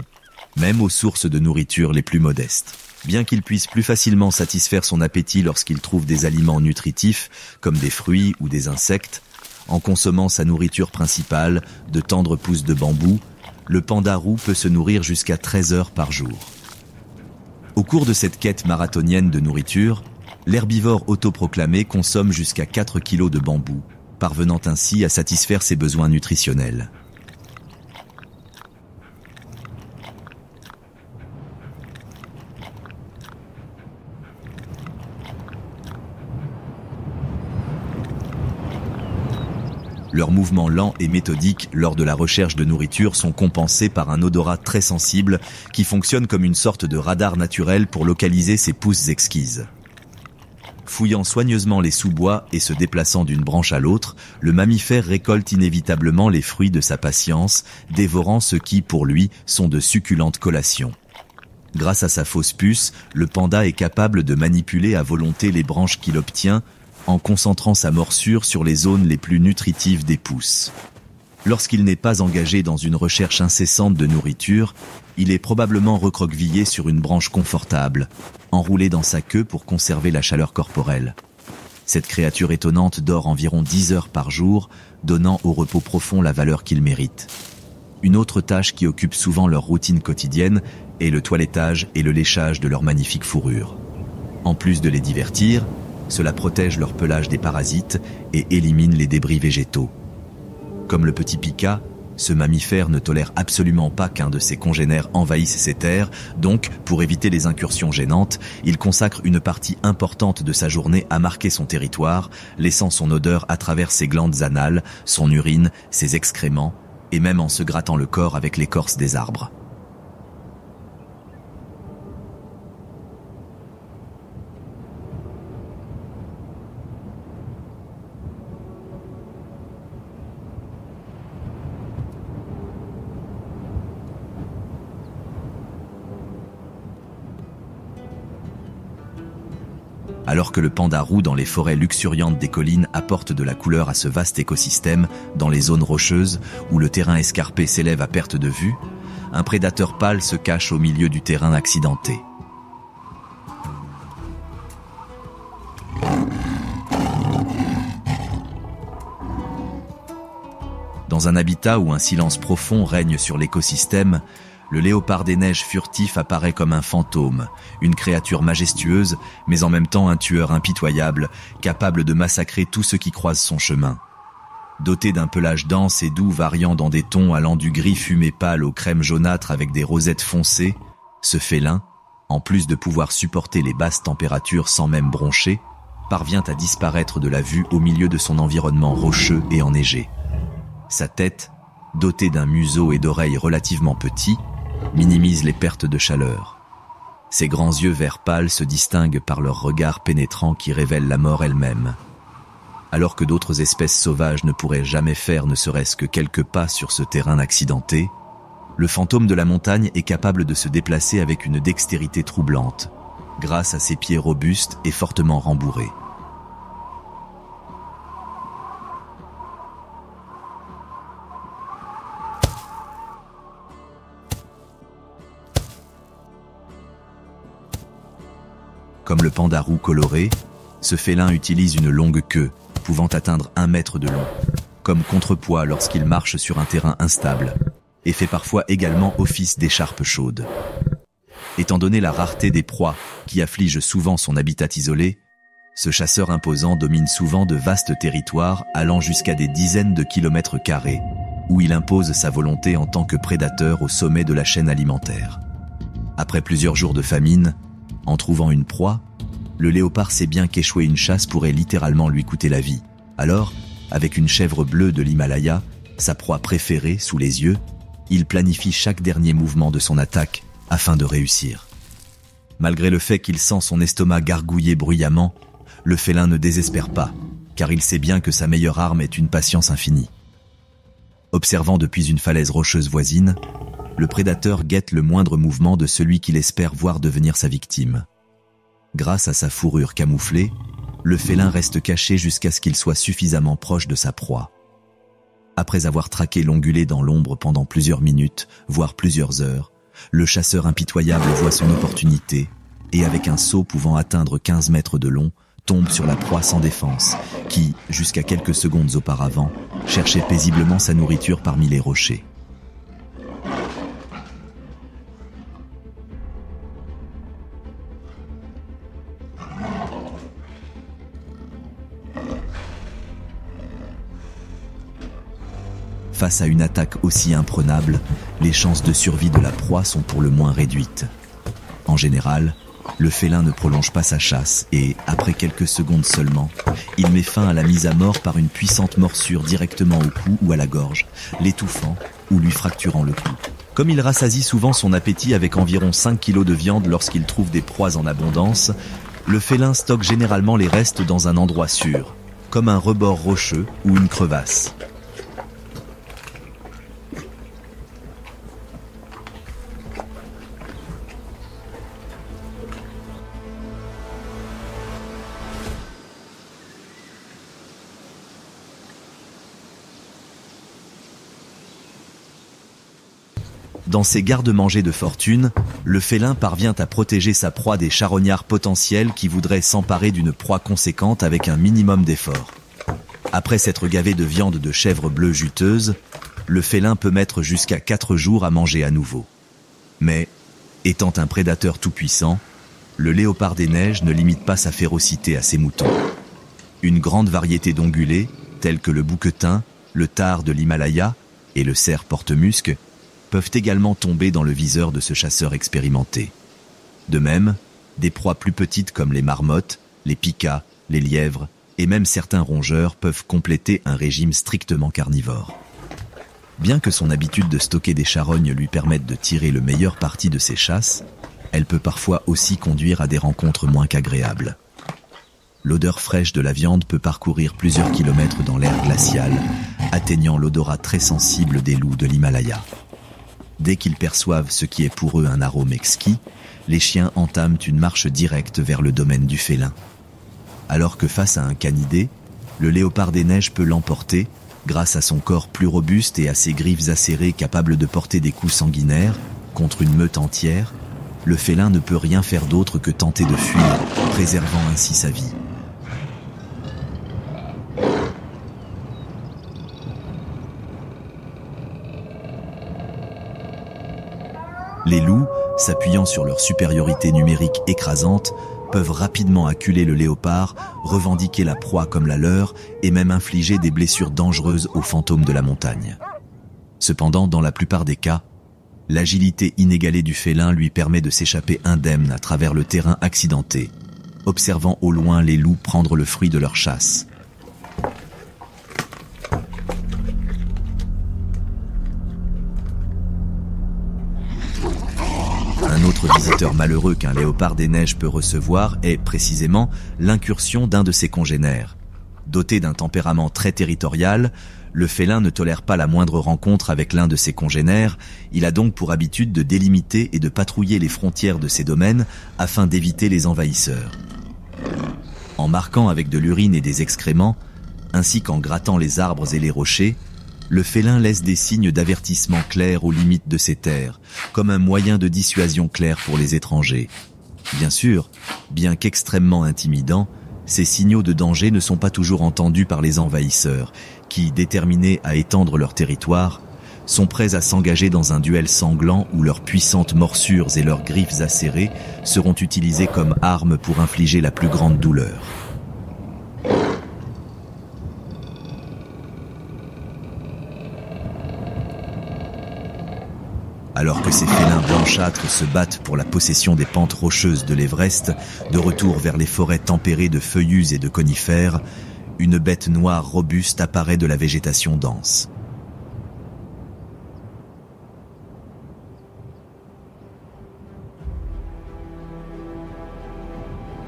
même aux sources de nourriture les plus modestes. Bien qu'il puisse plus facilement satisfaire son appétit lorsqu'il trouve des aliments nutritifs, comme des fruits ou des insectes, en consommant sa nourriture principale, de tendres pousses de bambou, le panda roux peut se nourrir jusqu'à 13 heures par jour. Au cours de cette quête marathonienne de nourriture, l'herbivore autoproclamé consomme jusqu'à 4 kilos de bambou, parvenant ainsi à satisfaire ses besoins nutritionnels. Leurs mouvements lents et méthodiques lors de la recherche de nourriture sont compensés par un odorat très sensible qui fonctionne comme une sorte de radar naturel pour localiser ces pousses exquises. Fouillant soigneusement les sous-bois et se déplaçant d'une branche à l'autre, le mammifère récolte inévitablement les fruits de sa patience, dévorant ce qui, pour lui, sont de succulentes collations. Grâce à sa fausse puce, le panda est capable de manipuler à volonté les branches qu'il obtient, en concentrant sa morsure sur les zones les plus nutritives des pousses. Lorsqu'il n'est pas engagé dans une recherche incessante de nourriture, il est probablement recroquevillé sur une branche confortable, enroulé dans sa queue pour conserver la chaleur corporelle. Cette créature étonnante dort environ 10 heures par jour, donnant au repos profond la valeur qu'il mérite. Une autre tâche qui occupe souvent leur routine quotidienne est le toilettage et le léchage de leur magnifique fourrure. En plus de les divertir, cela protège leur pelage des parasites et élimine les débris végétaux. Comme le petit Pika, ce mammifère ne tolère absolument pas qu'un de ses congénères envahisse ses terres, donc, pour éviter les incursions gênantes, il consacre une partie importante de sa journée à marquer son territoire, laissant son odeur à travers ses glandes anales, son urine, ses excréments, et même en se grattant le corps avec l'écorce des arbres. Alors que le panda roux dans les forêts luxuriantes des collines apporte de la couleur à ce vaste écosystème, dans les zones rocheuses où le terrain escarpé s'élève à perte de vue, un prédateur pâle se cache au milieu du terrain accidenté. Dans un habitat où un silence profond règne sur l'écosystème, le léopard des neiges furtif apparaît comme un fantôme, une créature majestueuse, mais en même temps un tueur impitoyable, capable de massacrer tout ce qui croise son chemin. Doté d'un pelage dense et doux variant dans des tons allant du gris fumé pâle au crème jaunâtre avec des rosettes foncées, ce félin, en plus de pouvoir supporter les basses températures sans même broncher, parvient à disparaître de la vue au milieu de son environnement rocheux et enneigé. Sa tête, dotée d'un museau et d'oreilles relativement petits, minimise les pertes de chaleur. Ses grands yeux vert pâle se distinguent par leur regard pénétrant qui révèle la mort elle-même. Alors que d'autres espèces sauvages ne pourraient jamais faire ne serait-ce que quelques pas sur ce terrain accidenté, le fantôme de la montagne est capable de se déplacer avec une dextérité troublante, grâce à ses pieds robustes et fortement rembourrés. Comme le panda roux coloré, ce félin utilise une longue queue, pouvant atteindre 1 mètre de long, comme contrepoids lorsqu'il marche sur un terrain instable, et fait parfois également office d'écharpe chaude. Étant donné la rareté des proies qui affligent souvent son habitat isolé, ce chasseur imposant domine souvent de vastes territoires allant jusqu'à des dizaines de kilomètres carrés, où il impose sa volonté en tant que prédateur au sommet de la chaîne alimentaire. Après plusieurs jours de famine, en trouvant une proie, le léopard sait bien qu'échouer une chasse pourrait littéralement lui coûter la vie. Alors, avec une chèvre bleue de l'Himalaya, sa proie préférée sous les yeux, il planifie chaque dernier mouvement de son attaque afin de réussir. Malgré le fait qu'il sent son estomac gargouiller bruyamment, le félin ne désespère pas, car il sait bien que sa meilleure arme est une patience infinie. Observant depuis une falaise rocheuse voisine, le prédateur guette le moindre mouvement de celui qu'il espère voir devenir sa victime. Grâce à sa fourrure camouflée, le félin reste caché jusqu'à ce qu'il soit suffisamment proche de sa proie. Après avoir traqué l'ongulé dans l'ombre pendant plusieurs minutes, voire plusieurs heures, le chasseur impitoyable voit son opportunité et avec un saut pouvant atteindre 15 mètres de long, tombe sur la proie sans défense, qui, jusqu'à quelques secondes auparavant, cherchait paisiblement sa nourriture parmi les rochers. Face à une attaque aussi imprenable, les chances de survie de la proie sont pour le moins réduites. En général, le félin ne prolonge pas sa chasse et, après quelques secondes seulement, il met fin à la mise à mort par une puissante morsure directement au cou ou à la gorge, l'étouffant ou lui fracturant le cou. Comme il rassasie souvent son appétit avec environ 5 kilos de viande lorsqu'il trouve des proies en abondance, le félin stocke généralement les restes dans un endroit sûr, comme un rebord rocheux ou une crevasse. Dans ses garde-manger de fortune, le félin parvient à protéger sa proie des charognards potentiels qui voudraient s'emparer d'une proie conséquente avec un minimum d'effort. Après s'être gavé de viande de chèvre bleue juteuse, le félin peut mettre jusqu'à 4 jours à manger à nouveau. Mais, étant un prédateur tout-puissant, le léopard des neiges ne limite pas sa férocité à ses moutons. Une grande variété d'ongulés, tels que le bouquetin, le tare de l'Himalaya et le cerf porte-musc peuvent également tomber dans le viseur de ce chasseur expérimenté. De même, des proies plus petites comme les marmottes, les pikas, les lièvres et même certains rongeurs peuvent compléter un régime strictement carnivore. Bien que son habitude de stocker des charognes lui permette de tirer le meilleur parti de ses chasses, elle peut parfois aussi conduire à des rencontres moins qu'agréables. L'odeur fraîche de la viande peut parcourir plusieurs kilomètres dans l'air glacial, atteignant l'odorat très sensible des loups de l'Himalaya. Dès qu'ils perçoivent ce qui est pour eux un arôme exquis, les chiens entament une marche directe vers le domaine du félin. Alors que face à un canidé, le léopard des neiges peut l'emporter, grâce à son corps plus robuste et à ses griffes acérées capables de porter des coups sanguinaires contre une meute entière. Le félin ne peut rien faire d'autre que tenter de fuir, préservant ainsi sa vie. Les loups, s'appuyant sur leur supériorité numérique écrasante, peuvent rapidement acculer le léopard, revendiquer la proie comme la leur et même infliger des blessures dangereuses aux fantômes de la montagne. Cependant, dans la plupart des cas, l'agilité inégalée du félin lui permet de s'échapper indemne à travers le terrain accidenté, observant au loin les loups prendre le fruit de leur chasse. Un autre visiteur malheureux qu'un léopard des neiges peut recevoir est, précisément, l'incursion d'un de ses congénères. Doté d'un tempérament très territorial, le félin ne tolère pas la moindre rencontre avec l'un de ses congénères, il a donc pour habitude de délimiter et de patrouiller les frontières de ses domaines afin d'éviter les envahisseurs. En marquant avec de l'urine et des excréments, ainsi qu'en grattant les arbres et les rochers, le félin laisse des signes d'avertissement clairs aux limites de ses terres, comme un moyen de dissuasion clair pour les étrangers. Bien sûr, bien qu'extrêmement intimidants, ces signaux de danger ne sont pas toujours entendus par les envahisseurs, qui, déterminés à étendre leur territoire, sont prêts à s'engager dans un duel sanglant où leurs puissantes morsures et leurs griffes acérées seront utilisées comme armes pour infliger la plus grande douleur. Alors que ces félins blanchâtres se battent pour la possession des pentes rocheuses de l'Everest, de retour vers les forêts tempérées de feuillus et de conifères, une bête noire robuste apparaît de la végétation dense.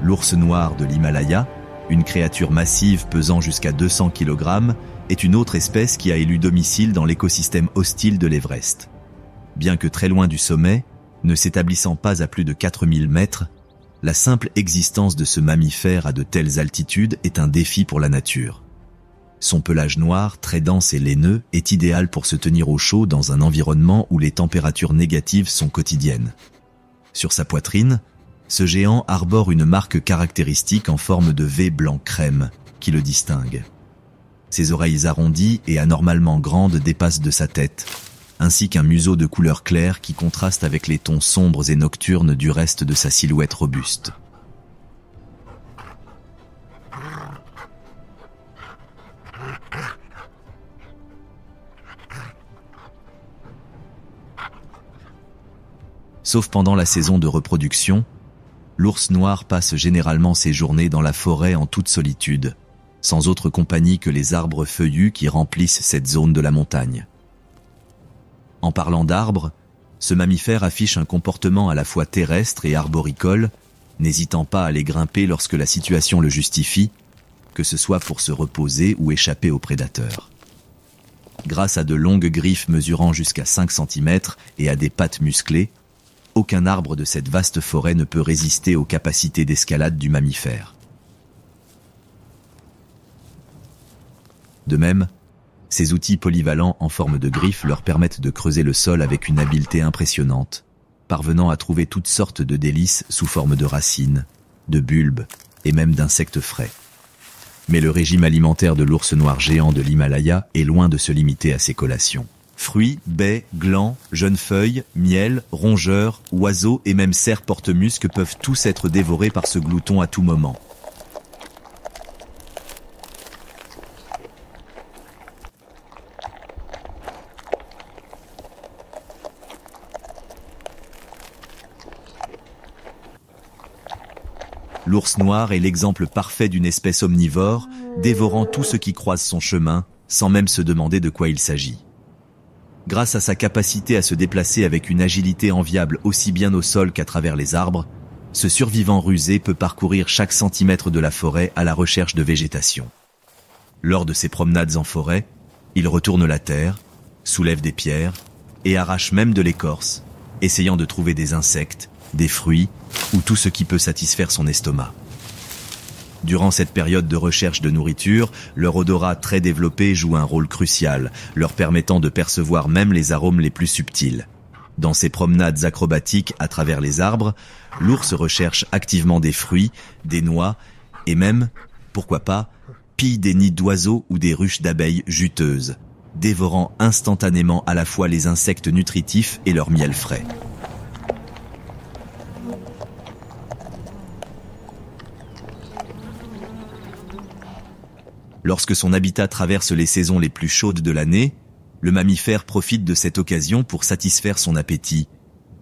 L'ours noir de l'Himalaya, une créature massive pesant jusqu'à 200 kg, est une autre espèce qui a élu domicile dans l'écosystème hostile de l'Everest. Bien que très loin du sommet, ne s'établissant pas à plus de 4000 mètres, la simple existence de ce mammifère à de telles altitudes est un défi pour la nature. Son pelage noir, très dense et laineux, est idéal pour se tenir au chaud dans un environnement où les températures négatives sont quotidiennes. Sur sa poitrine, ce géant arbore une marque caractéristique en forme de V blanc crème qui le distingue. Ses oreilles arrondies et anormalement grandes dépassent de sa tête, ainsi qu'un museau de couleur claire qui contraste avec les tons sombres et nocturnes du reste de sa silhouette robuste. Sauf pendant la saison de reproduction, l'ours noir passe généralement ses journées dans la forêt en toute solitude, sans autre compagnie que les arbres feuillus qui remplissent cette zone de la montagne. En parlant d'arbres, ce mammifère affiche un comportement à la fois terrestre et arboricole, n'hésitant pas à les grimper lorsque la situation le justifie, que ce soit pour se reposer ou échapper aux prédateurs. Grâce à de longues griffes mesurant jusqu'à 5 cm et à des pattes musclées, aucun arbre de cette vaste forêt ne peut résister aux capacités d'escalade du mammifère. De même, ces outils polyvalents en forme de griffes leur permettent de creuser le sol avec une habileté impressionnante, parvenant à trouver toutes sortes de délices sous forme de racines, de bulbes et même d'insectes frais. Mais le régime alimentaire de l'ours noir géant de l'Himalaya est loin de se limiter à ses collations. Fruits, baies, glands, jeunes feuilles, miel, rongeurs, oiseaux et même cerfs porte-musc peuvent tous être dévorés par ce glouton à tout moment. L'ours noir est l'exemple parfait d'une espèce omnivore, dévorant tout ce qui croise son chemin, sans même se demander de quoi il s'agit. Grâce à sa capacité à se déplacer avec une agilité enviable aussi bien au sol qu'à travers les arbres, ce survivant rusé peut parcourir chaque centimètre de la forêt à la recherche de végétation. Lors de ses promenades en forêt, il retourne la terre, soulève des pierres et arrache même de l'écorce, essayant de trouver des insectes, des fruits ou tout ce qui peut satisfaire son estomac. Durant cette période de recherche de nourriture, leur odorat très développé joue un rôle crucial, leur permettant de percevoir même les arômes les plus subtils. Dans ses promenades acrobatiques à travers les arbres, l'ours recherche activement des fruits, des noix et même, pourquoi pas, pille des nids d'oiseaux ou des ruches d'abeilles juteuses, dévorant instantanément à la fois les insectes nutritifs et leur miel frais. Lorsque son habitat traverse les saisons les plus chaudes de l'année, le mammifère profite de cette occasion pour satisfaire son appétit,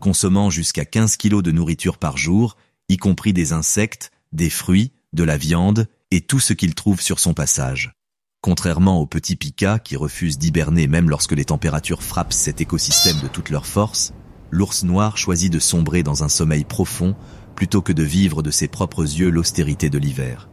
consommant jusqu'à 15 kilos de nourriture par jour, y compris des insectes, des fruits, de la viande et tout ce qu'il trouve sur son passage. Contrairement aux petits picas qui refusent d'hiberner même lorsque les températures frappent cet écosystème de toute leur force, l'ours noir choisit de sombrer dans un sommeil profond plutôt que de vivre de ses propres yeux l'austérité de l'hiver.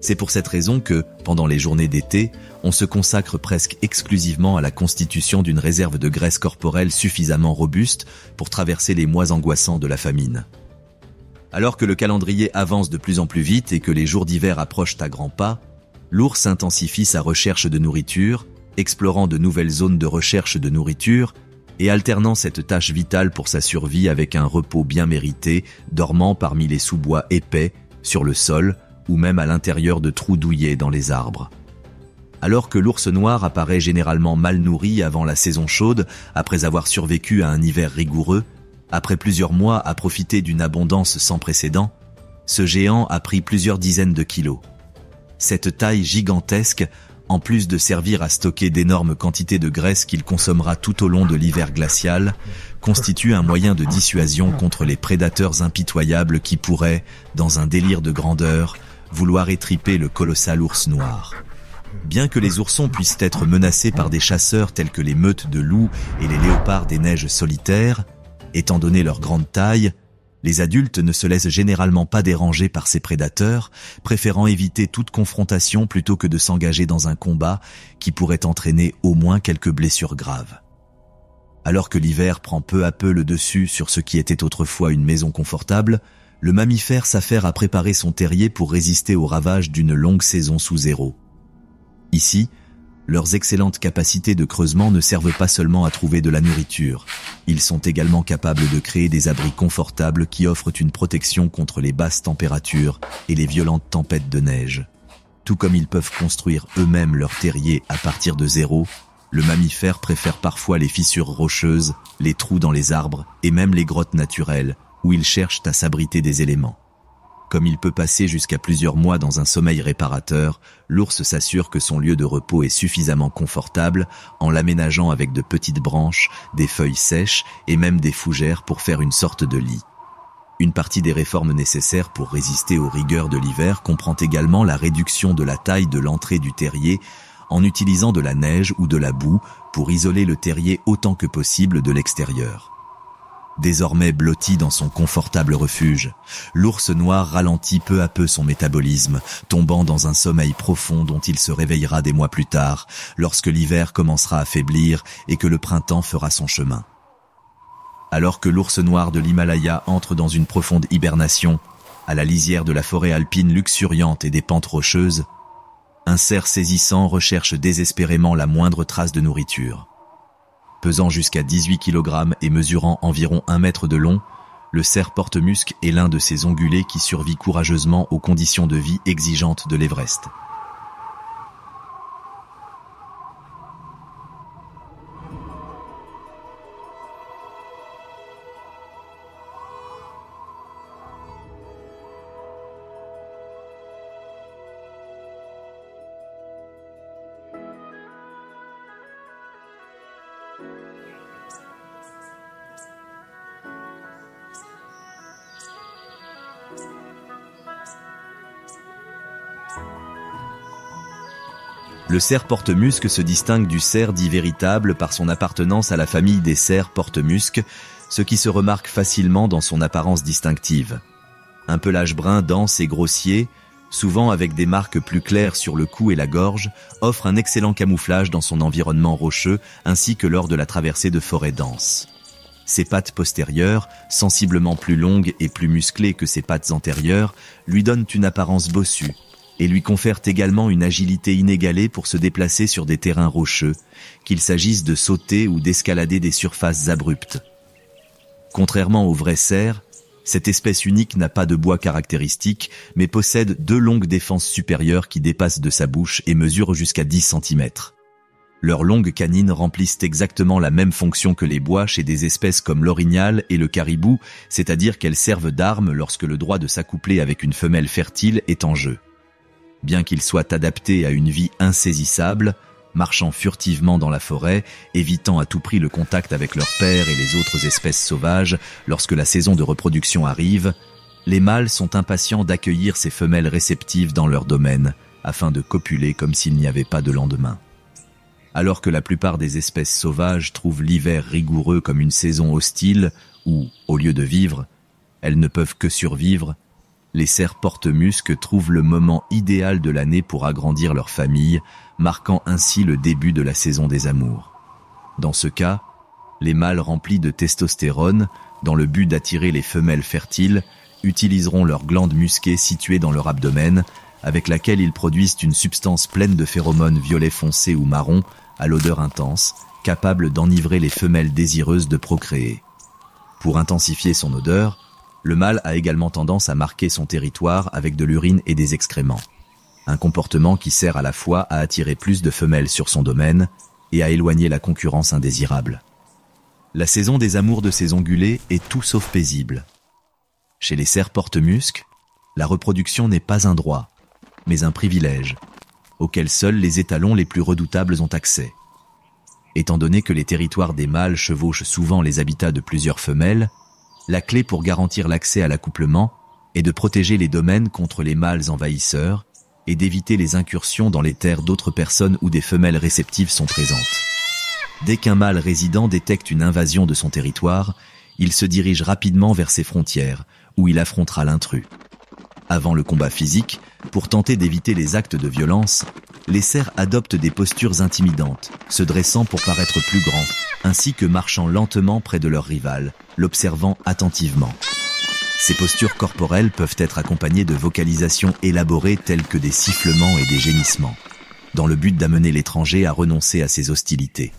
C'est pour cette raison que, pendant les journées d'été, on se consacre presque exclusivement à la constitution d'une réserve de graisse corporelle suffisamment robuste pour traverser les mois angoissants de la famine. Alors que le calendrier avance de plus en plus vite et que les jours d'hiver approchent à grands pas, l'ours intensifie sa recherche de nourriture, explorant de nouvelles zones de recherche de nourriture et alternant cette tâche vitale pour sa survie avec un repos bien mérité, dormant parmi les sous-bois épais, sur le sol, ou même à l'intérieur de trous douillés dans les arbres. Alors que l'ours noir apparaît généralement mal nourri avant la saison chaude, après avoir survécu à un hiver rigoureux, après plusieurs mois à profiter d'une abondance sans précédent, ce géant a pris plusieurs dizaines de kilos. Cette taille gigantesque, en plus de servir à stocker d'énormes quantités de graisse qu'il consommera tout au long de l'hiver glacial, constitue un moyen de dissuasion contre les prédateurs impitoyables qui pourraient, dans un délire de grandeur, vouloir étriper le colossal ours noir. Bien que les oursons puissent être menacés par des chasseurs tels que les meutes de loups et les léopards des neiges solitaires, étant donné leur grande taille, les adultes ne se laissent généralement pas déranger par ces prédateurs, préférant éviter toute confrontation plutôt que de s'engager dans un combat qui pourrait entraîner au moins quelques blessures graves. Alors que l'hiver prend peu à peu le dessus sur ce qui était autrefois une maison confortable, le mammifère s'affaire à préparer son terrier pour résister aux ravages d'une longue saison sous zéro. Ici, leurs excellentes capacités de creusement ne servent pas seulement à trouver de la nourriture. Ils sont également capables de créer des abris confortables qui offrent une protection contre les basses températures et les violentes tempêtes de neige. Tout comme ils peuvent construire eux-mêmes leur terrier à partir de zéro, le mammifère préfère parfois les fissures rocheuses, les trous dans les arbres et même les grottes naturelles, où il cherche à s'abriter des éléments. Comme il peut passer jusqu'à plusieurs mois dans un sommeil réparateur, l'ours s'assure que son lieu de repos est suffisamment confortable en l'aménageant avec de petites branches, des feuilles sèches et même des fougères pour faire une sorte de lit. Une partie des réformes nécessaires pour résister aux rigueurs de l'hiver comprend également la réduction de la taille de l'entrée du terrier en utilisant de la neige ou de la boue pour isoler le terrier autant que possible de l'extérieur. Désormais blotti dans son confortable refuge, l'ours noir ralentit peu à peu son métabolisme, tombant dans un sommeil profond dont il se réveillera des mois plus tard, lorsque l'hiver commencera à faiblir et que le printemps fera son chemin. Alors que l'ours noir de l'Himalaya entre dans une profonde hibernation, à la lisière de la forêt alpine luxuriante et des pentes rocheuses, un cerf saisissant recherche désespérément la moindre trace de nourriture. Pesant jusqu'à 18 kg et mesurant environ 1 mètre de long, le cerf porte-musc est l'un de ces ongulés qui survit courageusement aux conditions de vie exigeantes de l'Everest. Le cerf porte-musc se distingue du cerf dit véritable par son appartenance à la famille des cerfs porte-musc, ce qui se remarque facilement dans son apparence distinctive. Un pelage brun dense et grossier, souvent avec des marques plus claires sur le cou et la gorge, offre un excellent camouflage dans son environnement rocheux ainsi que lors de la traversée de forêts denses. Ses pattes postérieures, sensiblement plus longues et plus musclées que ses pattes antérieures, lui donnent une apparence bossue et lui confèrent également une agilité inégalée pour se déplacer sur des terrains rocheux, qu'il s'agisse de sauter ou d'escalader des surfaces abruptes. Contrairement au vrai cerf, cette espèce unique n'a pas de bois caractéristique, mais possède 2 longues défenses supérieures qui dépassent de sa bouche et mesurent jusqu'à 10 cm. Leurs longues canines remplissent exactement la même fonction que les bois chez des espèces comme l'orignal et le caribou, c'est-à-dire qu'elles servent d'armes lorsque le droit de s'accoupler avec une femelle fertile est en jeu. Bien qu'ils soient adaptés à une vie insaisissable, marchant furtivement dans la forêt, évitant à tout prix le contact avec leurs pairs et les autres espèces sauvages lorsque la saison de reproduction arrive, les mâles sont impatients d'accueillir ces femelles réceptives dans leur domaine, afin de copuler comme s'il n'y avait pas de lendemain. Alors que la plupart des espèces sauvages trouvent l'hiver rigoureux comme une saison hostile, où, au lieu de vivre, elles ne peuvent que survivre, les cerfs porte-musc trouvent le moment idéal de l'année pour agrandir leur famille, marquant ainsi le début de la saison des amours. Dans ce cas, les mâles remplis de testostérone, dans le but d'attirer les femelles fertiles, utiliseront leur glande musquée située dans leur abdomen, avec laquelle ils produisent une substance pleine de phéromones violet foncé ou marron, à l'odeur intense, capable d'enivrer les femelles désireuses de procréer. Pour intensifier son odeur, le mâle a également tendance à marquer son territoire avec de l'urine et des excréments. Un comportement qui sert à la fois à attirer plus de femelles sur son domaine et à éloigner la concurrence indésirable. La saison des amours de ces ongulés est tout sauf paisible. Chez les cerfs porte-musc, la reproduction n'est pas un droit, mais un privilège, auquel seuls les étalons les plus redoutables ont accès. Étant donné que les territoires des mâles chevauchent souvent les habitats de plusieurs femelles, la clé pour garantir l'accès à l'accouplement est de protéger les domaines contre les mâles envahisseurs et d'éviter les incursions dans les terres d'autres personnes où des femelles réceptives sont présentes. Dès qu'un mâle résident détecte une invasion de son territoire, il se dirige rapidement vers ses frontières, où il affrontera l'intrus. Avant le combat physique, pour tenter d'éviter les actes de violence, les cerfs adoptent des postures intimidantes, se dressant pour paraître plus grands, ainsi que marchant lentement près de leur rival, l'observant attentivement. Ces postures corporelles peuvent être accompagnées de vocalisations élaborées telles que des sifflements et des gémissements, dans le but d'amener l'étranger à renoncer à ses hostilités.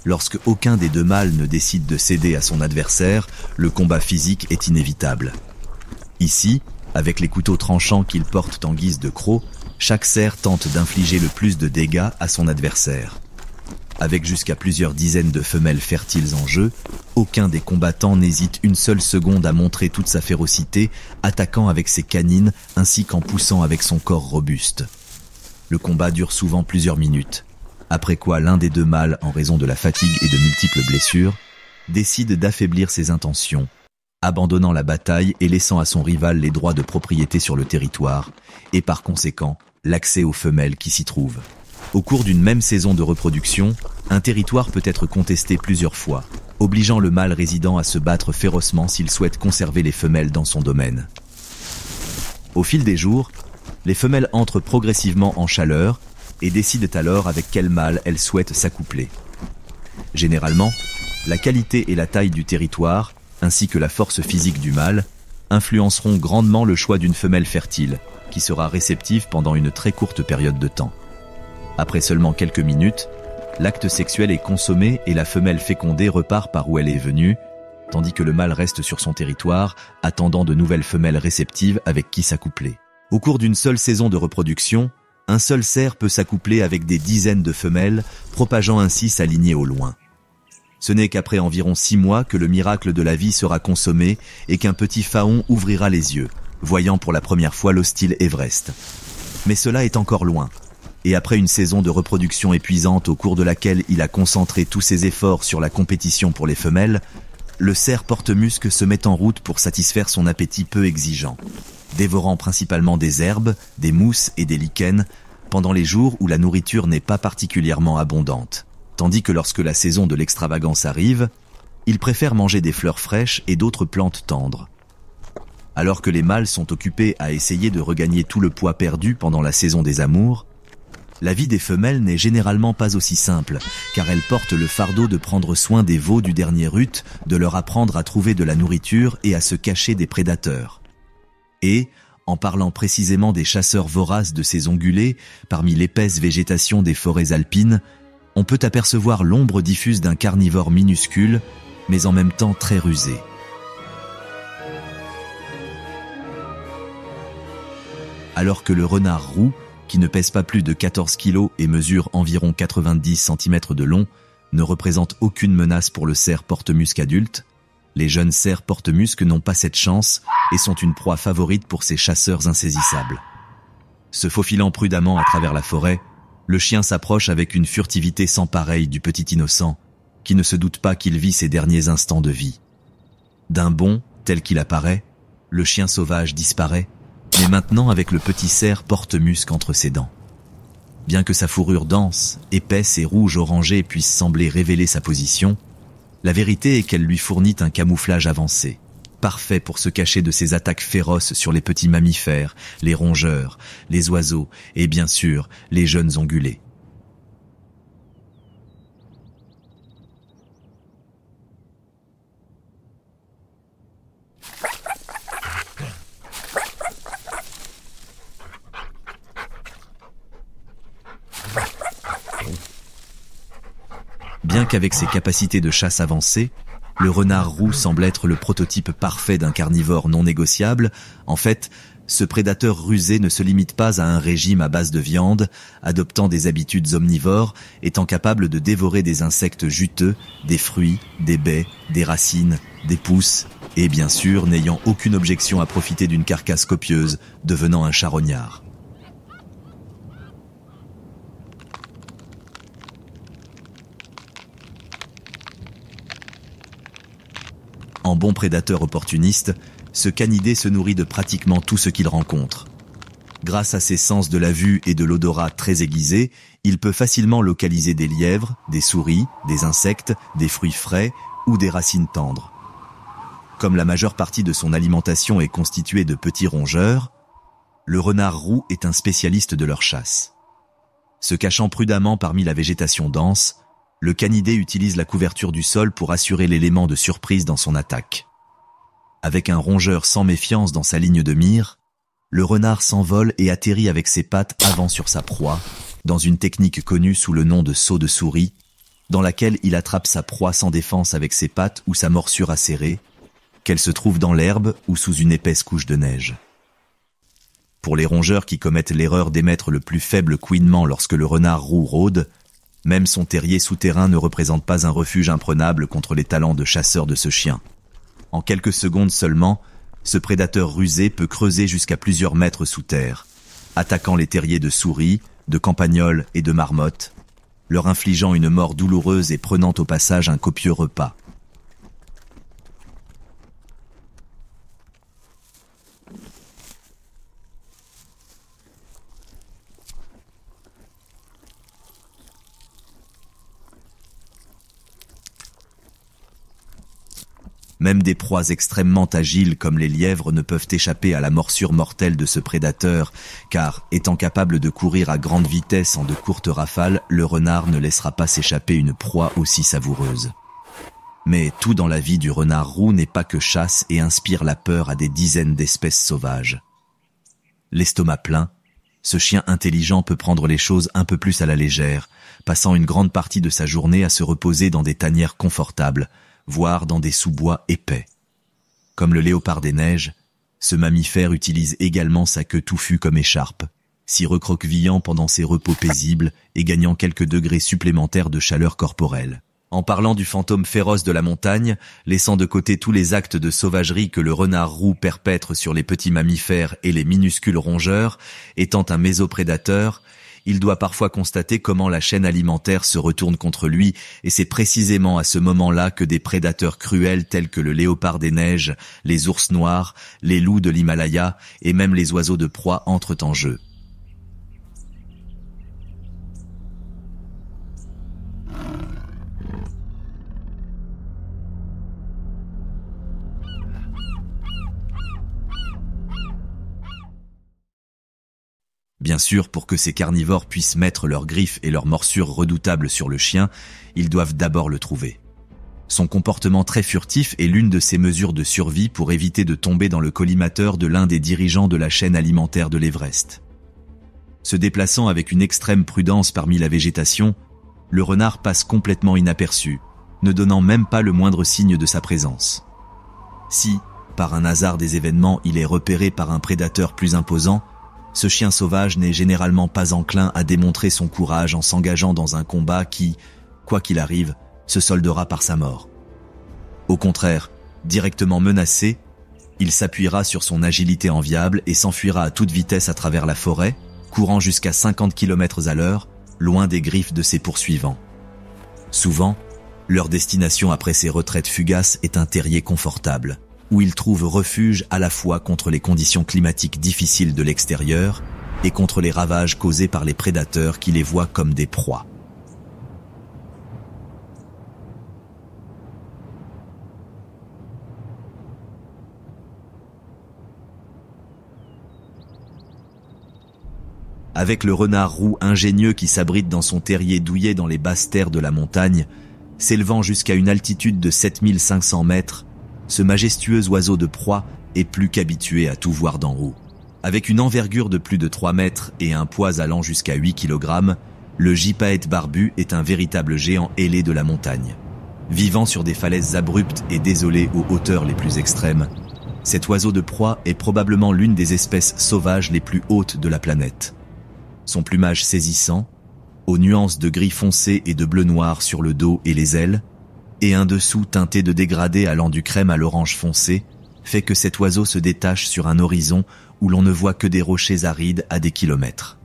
Lorsque aucun des 2 mâles ne décide de céder à son adversaire, le combat physique est inévitable. Ici, avec les couteaux tranchants qu'ils portent en guise de crocs, chaque cerf tente d'infliger le plus de dégâts à son adversaire. Avec jusqu'à plusieurs dizaines de femelles fertiles en jeu, aucun des combattants n'hésite une seule seconde à montrer toute sa férocité, attaquant avec ses canines ainsi qu'en poussant avec son corps robuste. Le combat dure souvent plusieurs minutes, après quoi l'un des 2 mâles, en raison de la fatigue et de multiples blessures, décide d'affaiblir ses intentions, abandonnant la bataille et laissant à son rival les droits de propriété sur le territoire, et par conséquent, l'accès aux femelles qui s'y trouvent. Au cours d'une même saison de reproduction, un territoire peut être contesté plusieurs fois, obligeant le mâle résident à se battre férocement s'il souhaite conserver les femelles dans son domaine. Au fil des jours, les femelles entrent progressivement en chaleur et décident alors avec quel mâle elles souhaitent s'accoupler. Généralement, la qualité et la taille du territoire, ainsi que la force physique du mâle, influenceront grandement le choix d'une femelle fertile, qui sera réceptive pendant une très courte période de temps. Après seulement quelques minutes, l'acte sexuel est consommé et la femelle fécondée repart par où elle est venue, tandis que le mâle reste sur son territoire, attendant de nouvelles femelles réceptives avec qui s'accoupler. Au cours d'une seule saison de reproduction, un seul cerf peut s'accoupler avec des dizaines de femelles, propageant ainsi sa lignée au loin. Ce n'est qu'après environ 6 mois que le miracle de la vie sera consommé et qu'un petit faon ouvrira les yeux, voyant pour la première fois l'hostile Everest. Mais cela est encore loin. et après une saison de reproduction épuisante au cours de laquelle il a concentré tous ses efforts sur la compétition pour les femelles, le cerf porte-musc se met en route pour satisfaire son appétit peu exigeant, dévorant principalement des herbes, des mousses et des lichens pendant les jours où la nourriture n'est pas particulièrement abondante, tandis que lorsque la saison de l'extravagance arrive, il préfère manger des fleurs fraîches et d'autres plantes tendres. Alors que les mâles sont occupés à essayer de regagner tout le poids perdu pendant la saison des amours, la vie des femelles n'est généralement pas aussi simple, car elles portent le fardeau de prendre soin des veaux du dernier rut, de leur apprendre à trouver de la nourriture et à se cacher des prédateurs. Et, en parlant précisément des chasseurs voraces de ces ongulés, parmi l'épaisse végétation des forêts alpines, on peut apercevoir l'ombre diffuse d'un carnivore minuscule, mais en même temps très rusé. Alors que le renard roux, qui ne pèse pas plus de 14 kg et mesure environ 90 cm de long, ne représente aucune menace pour le cerf porte-musc adulte, les jeunes cerfs porte-musc n'ont pas cette chance et sont une proie favorite pour ces chasseurs insaisissables. Se faufilant prudemment à travers la forêt, le chien s'approche avec une furtivité sans pareille du petit innocent, qui ne se doute pas qu'il vit ses derniers instants de vie. D'un bond, tel qu'il apparaît, le chien sauvage disparaît, mais maintenant avec le petit cerf porte-musc entre ses dents. Bien que sa fourrure dense, épaisse et rouge-orangée puisse sembler révéler sa position, la vérité est qu'elle lui fournit un camouflage avancé, parfait pour se cacher de ses attaques féroces sur les petits mammifères, les rongeurs, les oiseaux et bien sûr les jeunes ongulés. Bien qu'avec ses capacités de chasse avancées, le renard roux semble être le prototype parfait d'un carnivore non négociable, en fait, ce prédateur rusé ne se limite pas à un régime à base de viande, adoptant des habitudes omnivores, étant capable de dévorer des insectes juteux, des fruits, des baies, des racines, des pousses, et bien sûr n'ayant aucune objection à profiter d'une carcasse copieuse, devenant un charognard. En bon prédateur opportuniste, ce canidé se nourrit de pratiquement tout ce qu'il rencontre. Grâce à ses sens de la vue et de l'odorat très aiguisés, il peut facilement localiser des lièvres, des souris, des insectes, des fruits frais ou des racines tendres. Comme la majeure partie de son alimentation est constituée de petits rongeurs, le renard roux est un spécialiste de leur chasse. Se cachant prudemment parmi la végétation dense, le canidé utilise la couverture du sol pour assurer l'élément de surprise dans son attaque. Avec un rongeur sans méfiance dans sa ligne de mire, le renard s'envole et atterrit avec ses pattes avant sur sa proie, dans une technique connue sous le nom de saut de souris, dans laquelle il attrape sa proie sans défense avec ses pattes ou sa morsure acérée, qu'elle se trouve dans l'herbe ou sous une épaisse couche de neige. Pour les rongeurs qui commettent l'erreur d'émettre le plus faible couinement lorsque le renard roux rôde, même son terrier souterrain ne représente pas un refuge imprenable contre les talents de chasseur de ce chien. En quelques secondes seulement, ce prédateur rusé peut creuser jusqu'à plusieurs mètres sous terre, attaquant les terriers de souris, de campagnols et de marmottes, leur infligeant une mort douloureuse et prenant au passage un copieux repas. Même des proies extrêmement agiles comme les lièvres ne peuvent échapper à la morsure mortelle de ce prédateur, car, étant capable de courir à grande vitesse en de courtes rafales, le renard ne laissera pas s'échapper une proie aussi savoureuse. Mais tout dans la vie du renard roux n'est pas que chasse et inspire la peur à des dizaines d'espèces sauvages. L'estomac plein, ce chien intelligent peut prendre les choses un peu plus à la légère, passant une grande partie de sa journée à se reposer dans des tanières confortables, voire dans des sous-bois épais. Comme le léopard des neiges, ce mammifère utilise également sa queue touffue comme écharpe, s'y recroquevillant pendant ses repos paisibles et gagnant quelques degrés supplémentaires de chaleur corporelle. En parlant du fantôme féroce de la montagne, laissant de côté tous les actes de sauvagerie que le renard roux perpètre sur les petits mammifères et les minuscules rongeurs, étant un mésoprédateur, il doit parfois constater comment la chaîne alimentaire se retourne contre lui, et c'est précisément à ce moment-là que des prédateurs cruels tels que le léopard des neiges, les ours noirs, les loups de l'Himalaya et même les oiseaux de proie entrent en jeu. Bien sûr, pour que ces carnivores puissent mettre leurs griffes et leurs morsures redoutables sur le chien, ils doivent d'abord le trouver. Son comportement très furtif est l'une de ces mesures de survie pour éviter de tomber dans le collimateur de l'un des dirigeants de la chaîne alimentaire de l'Everest. Se déplaçant avec une extrême prudence parmi la végétation, le renard passe complètement inaperçu, ne donnant même pas le moindre signe de sa présence. Si, par un hasard des événements, il est repéré par un prédateur plus imposant, ce chien sauvage n'est généralement pas enclin à démontrer son courage en s'engageant dans un combat qui, quoi qu'il arrive, se soldera par sa mort. Au contraire, directement menacé, il s'appuiera sur son agilité enviable et s'enfuira à toute vitesse à travers la forêt, courant jusqu'à 50 km/h, loin des griffes de ses poursuivants. Souvent, leur destination après ces retraites fugaces est un terrier confortable, où ils trouvent refuge à la fois contre les conditions climatiques difficiles de l'extérieur et contre les ravages causés par les prédateurs qui les voient comme des proies. Avec le renard roux ingénieux qui s'abrite dans son terrier douillet dans les basses terres de la montagne, s'élevant jusqu'à une altitude de 7500 mètres, ce majestueux oiseau de proie est plus qu'habitué à tout voir d'en haut. Avec une envergure de plus de 3 mètres et un poids allant jusqu'à 8 kg, le gypaète barbu est un véritable géant ailé de la montagne. Vivant sur des falaises abruptes et désolées aux hauteurs les plus extrêmes, cet oiseau de proie est probablement l'une des espèces sauvages les plus hautes de la planète. Son plumage saisissant, aux nuances de gris foncé et de bleu noir sur le dos et les ailes, et un dessous teinté de dégradé allant du crème à l'orange foncé, fait que cet oiseau se détache sur un horizon où l'on ne voit que des rochers arides à des kilomètres.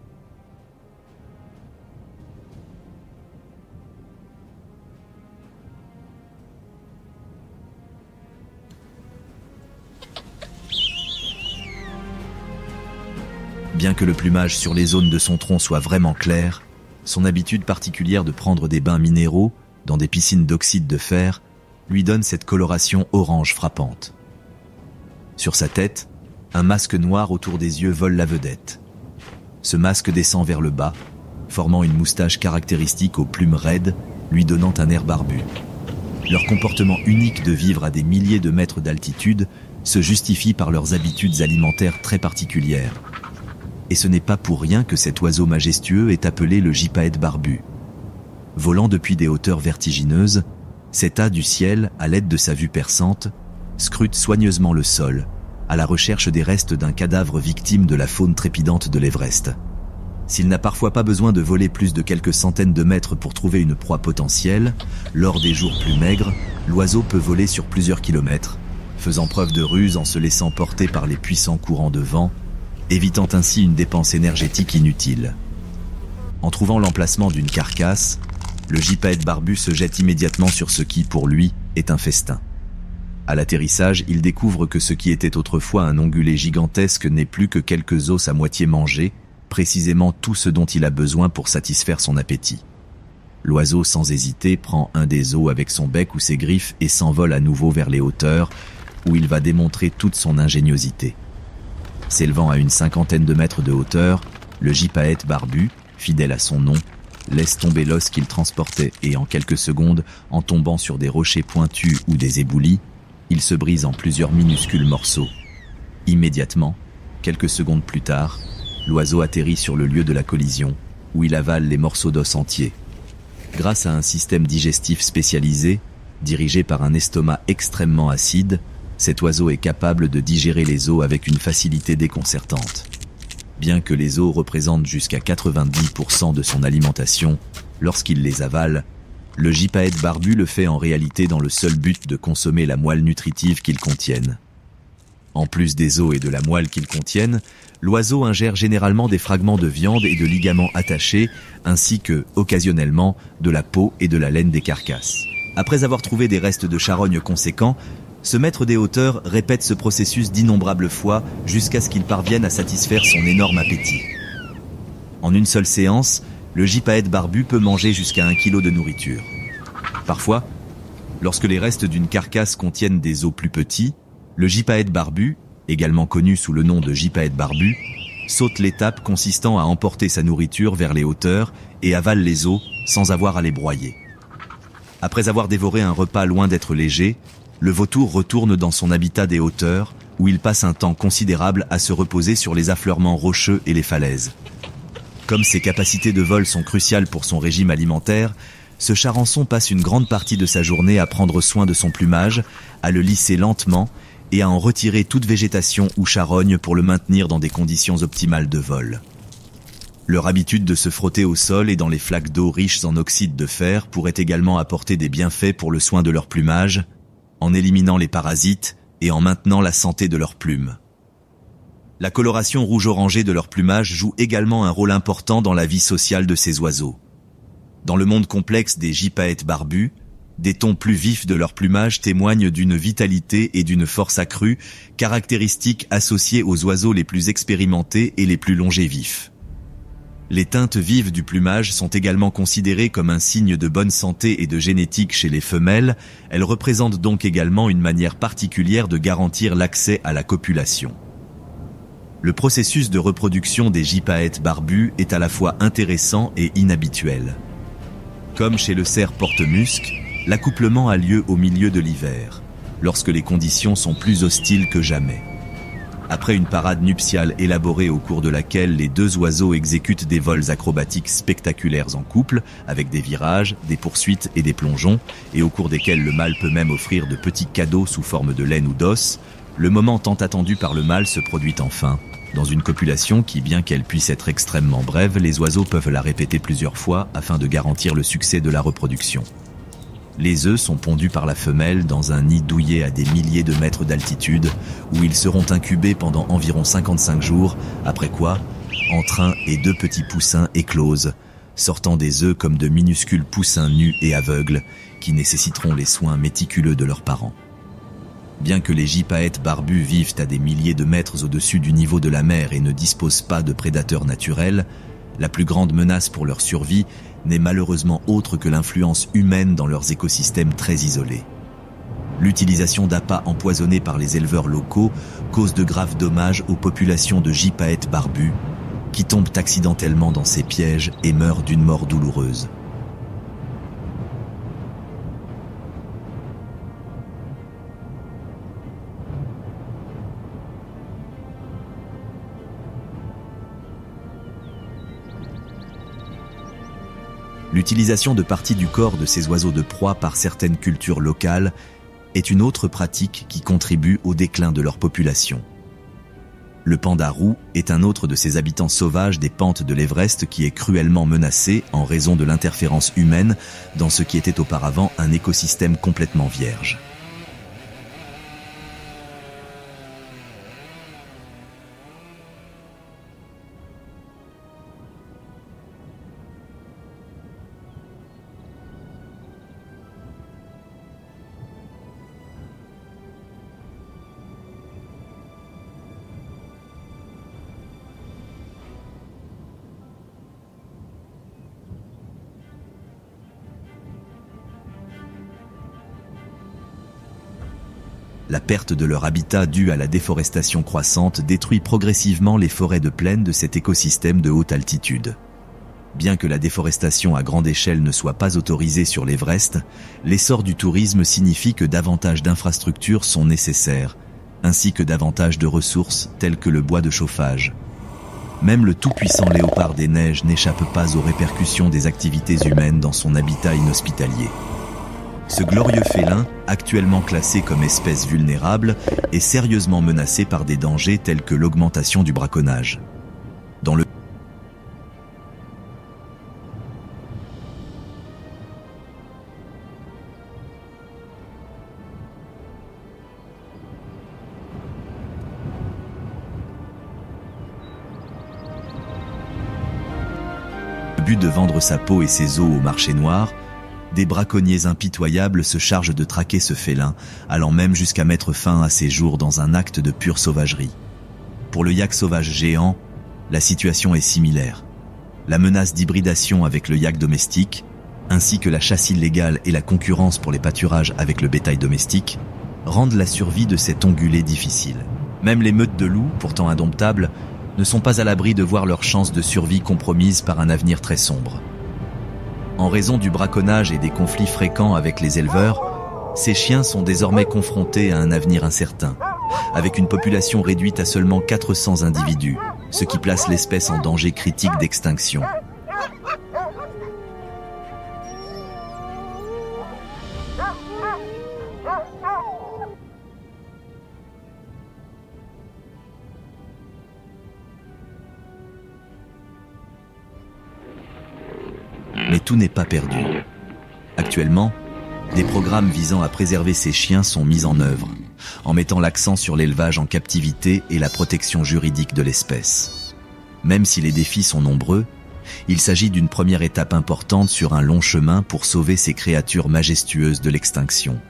Bien que le plumage sur les zones de son tronc soit vraiment clair, son habitude particulière de prendre des bains minéraux dans des piscines d'oxyde de fer, lui donne cette coloration orange frappante. Sur sa tête, un masque noir autour des yeux vole la vedette. Ce masque descend vers le bas, formant une moustache caractéristique aux plumes raides, lui donnant un air barbu. Leur comportement unique de vivre à des milliers de mètres d'altitude se justifie par leurs habitudes alimentaires très particulières. Et ce n'est pas pour rien que cet oiseau majestueux est appelé le gypaète barbu. Volant depuis des hauteurs vertigineuses, cet âne du ciel, à l'aide de sa vue perçante, scrute soigneusement le sol, à la recherche des restes d'un cadavre victime de la faune trépidante de l'Everest. S'il n'a parfois pas besoin de voler plus de quelques centaines de mètres pour trouver une proie potentielle, lors des jours plus maigres, l'oiseau peut voler sur plusieurs kilomètres, faisant preuve de ruse en se laissant porter par les puissants courants de vent, évitant ainsi une dépense énergétique inutile. En trouvant l'emplacement d'une carcasse, le gypaète barbu se jette immédiatement sur ce qui, pour lui, est un festin. À l'atterrissage, il découvre que ce qui était autrefois un ongulé gigantesque n'est plus que quelques os à moitié mangés, précisément tout ce dont il a besoin pour satisfaire son appétit. L'oiseau, sans hésiter, prend un des os avec son bec ou ses griffes et s'envole à nouveau vers les hauteurs, où il va démontrer toute son ingéniosité. S'élevant à une 50aine de mètres de hauteur, le gypaète barbu, fidèle à son nom, laisse tomber l'os qu'il transportait et en quelques secondes, en tombant sur des rochers pointus ou des éboulis, il se brise en plusieurs minuscules morceaux. Immédiatement, quelques secondes plus tard, l'oiseau atterrit sur le lieu de la collision, où il avale les morceaux d'os entiers. Grâce à un système digestif spécialisé, dirigé par un estomac extrêmement acide, cet oiseau est capable de digérer les os avec une facilité déconcertante. Bien que les os représentent jusqu'à 90% de son alimentation, lorsqu'il les avale, le gypaète barbu le fait en réalité dans le seul but de consommer la moelle nutritive qu'ils contiennent. En plus des os et de la moelle qu'ils contiennent, l'oiseau ingère généralement des fragments de viande et de ligaments attachés, ainsi que, occasionnellement, de la peau et de la laine des carcasses. Après avoir trouvé des restes de charognes conséquents, ce maître des hauteurs répète ce processus d'innombrables fois jusqu'à ce qu'il parvienne à satisfaire son énorme appétit. En une seule séance, le gypaète barbu peut manger jusqu'à 1 kilo de nourriture. Parfois, lorsque les restes d'une carcasse contiennent des os plus petits, le gypaète barbu, également connu sous le nom de gypaète barbu, saute l'étape consistant à emporter sa nourriture vers les hauteurs et avale les os sans avoir à les broyer. Après avoir dévoré un repas loin d'être léger, le vautour retourne dans son habitat des hauteurs, où il passe un temps considérable à se reposer sur les affleurements rocheux et les falaises. Comme ses capacités de vol sont cruciales pour son régime alimentaire, ce charançon passe une grande partie de sa journée à prendre soin de son plumage, à le lisser lentement et à en retirer toute végétation ou charogne pour le maintenir dans des conditions optimales de vol. Leur habitude de se frotter au sol et dans les flaques d'eau riches en oxyde de fer pourrait également apporter des bienfaits pour le soin de leur plumage, en éliminant les parasites et en maintenant la santé de leurs plumes. La coloration rouge-orangée de leur plumage joue également un rôle important dans la vie sociale de ces oiseaux. Dans le monde complexe des gypaètes barbus, des tons plus vifs de leur plumage témoignent d'une vitalité et d'une force accrue, caractéristiques associées aux oiseaux les plus expérimentés et les plus longévifs. Les teintes vives du plumage sont également considérées comme un signe de bonne santé et de génétique chez les femelles. Elles représentent donc également une manière particulière de garantir l'accès à la copulation. Le processus de reproduction des gypaètes barbus est à la fois intéressant et inhabituel. Comme chez le cerf porte-musc, l'accouplement a lieu au milieu de l'hiver, lorsque les conditions sont plus hostiles que jamais. Après une parade nuptiale élaborée au cours de laquelle les deux oiseaux exécutent des vols acrobatiques spectaculaires en couple, avec des virages, des poursuites et des plongeons, et au cours desquels le mâle peut même offrir de petits cadeaux sous forme de laine ou d'os, le moment tant attendu par le mâle se produit enfin. Dans une copulation qui, bien qu'elle puisse être extrêmement brève, les oiseaux peuvent la répéter plusieurs fois afin de garantir le succès de la reproduction. Les œufs sont pondus par la femelle dans un nid douillet à des milliers de mètres d'altitude, où ils seront incubés pendant environ 55 jours, après quoi, entre 1 et 2 petits poussins éclosent, sortant des œufs comme de minuscules poussins nus et aveugles, qui nécessiteront les soins méticuleux de leurs parents. Bien que les gypaètes barbus vivent à des milliers de mètres au-dessus du niveau de la mer et ne disposent pas de prédateurs naturels, la plus grande menace pour leur survie n'est malheureusement autre que l'influence humaine dans leurs écosystèmes très isolés. L'utilisation d'appâts empoisonnés par les éleveurs locaux cause de graves dommages aux populations de gypaètes barbus, qui tombent accidentellement dans ces pièges et meurent d'une mort douloureuse. L'utilisation de parties du corps de ces oiseaux de proie par certaines cultures locales est une autre pratique qui contribue au déclin de leur population. Le panda roux est un autre de ces habitants sauvages des pentes de l'Everest qui est cruellement menacé en raison de l'interférence humaine dans ce qui était auparavant un écosystème complètement vierge. La perte de leur habitat due à la déforestation croissante détruit progressivement les forêts de plaine de cet écosystème de haute altitude. Bien que la déforestation à grande échelle ne soit pas autorisée sur l'Everest, l'essor du tourisme signifie que davantage d'infrastructures sont nécessaires, ainsi que davantage de ressources telles que le bois de chauffage. Même le tout-puissant léopard des neiges n'échappe pas aux répercussions des activités humaines dans son habitat inhospitalier. Ce glorieux félin, actuellement classé comme espèce vulnérable, est sérieusement menacé par des dangers tels que l'augmentation du braconnage. Dans le but de vendre sa peau et ses os au marché noir, des braconniers impitoyables se chargent de traquer ce félin, allant même jusqu'à mettre fin à ses jours dans un acte de pure sauvagerie. Pour le yak sauvage géant, la situation est similaire. La menace d'hybridation avec le yak domestique, ainsi que la chasse illégale et la concurrence pour les pâturages avec le bétail domestique, rendent la survie de cet ongulé difficile. Même les meutes de loups, pourtant indomptables, ne sont pas à l'abri de voir leurs chances de survie compromises par un avenir très sombre. En raison du braconnage et des conflits fréquents avec les éleveurs, ces chiens sont désormais confrontés à un avenir incertain, avec une population réduite à seulement 400 individus, ce qui place l'espèce en danger critique d'extinction. Mais tout n'est pas perdu. Actuellement, des programmes visant à préserver ces chiens sont mis en œuvre, en mettant l'accent sur l'élevage en captivité et la protection juridique de l'espèce. Même si les défis sont nombreux, il s'agit d'une première étape importante sur un long chemin pour sauver ces créatures majestueuses de l'extinction.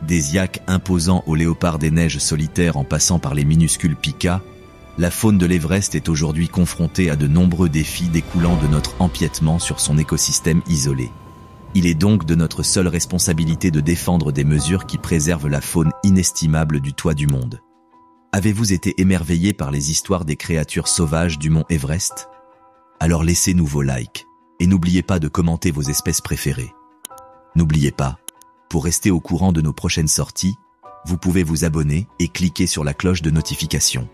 Des yaks imposants aux léopards des neiges solitaires en passant par les minuscules pikas, la faune de l'Everest est aujourd'hui confrontée à de nombreux défis découlant de notre empiètement sur son écosystème isolé. Il est donc de notre seule responsabilité de défendre des mesures qui préservent la faune inestimable du toit du monde. Avez-vous été émerveillé par les histoires des créatures sauvages du mont Everest? Alors laissez-nous vos likes et n'oubliez pas de commenter vos espèces préférées. N'oubliez pas, pour rester au courant de nos prochaines sorties, vous pouvez vous abonner et cliquer sur la cloche de notification.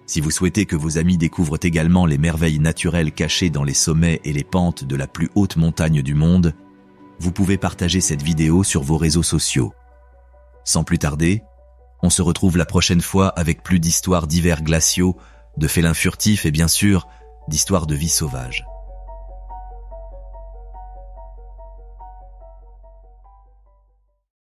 Si vous souhaitez que vos amis découvrent également les merveilles naturelles cachées dans les sommets et les pentes de la plus haute montagne du monde, vous pouvez partager cette vidéo sur vos réseaux sociaux. Sans plus tarder, on se retrouve la prochaine fois avec plus d'histoires d'hivers glaciaux, de félins furtifs et bien sûr, d'histoires de vie sauvage.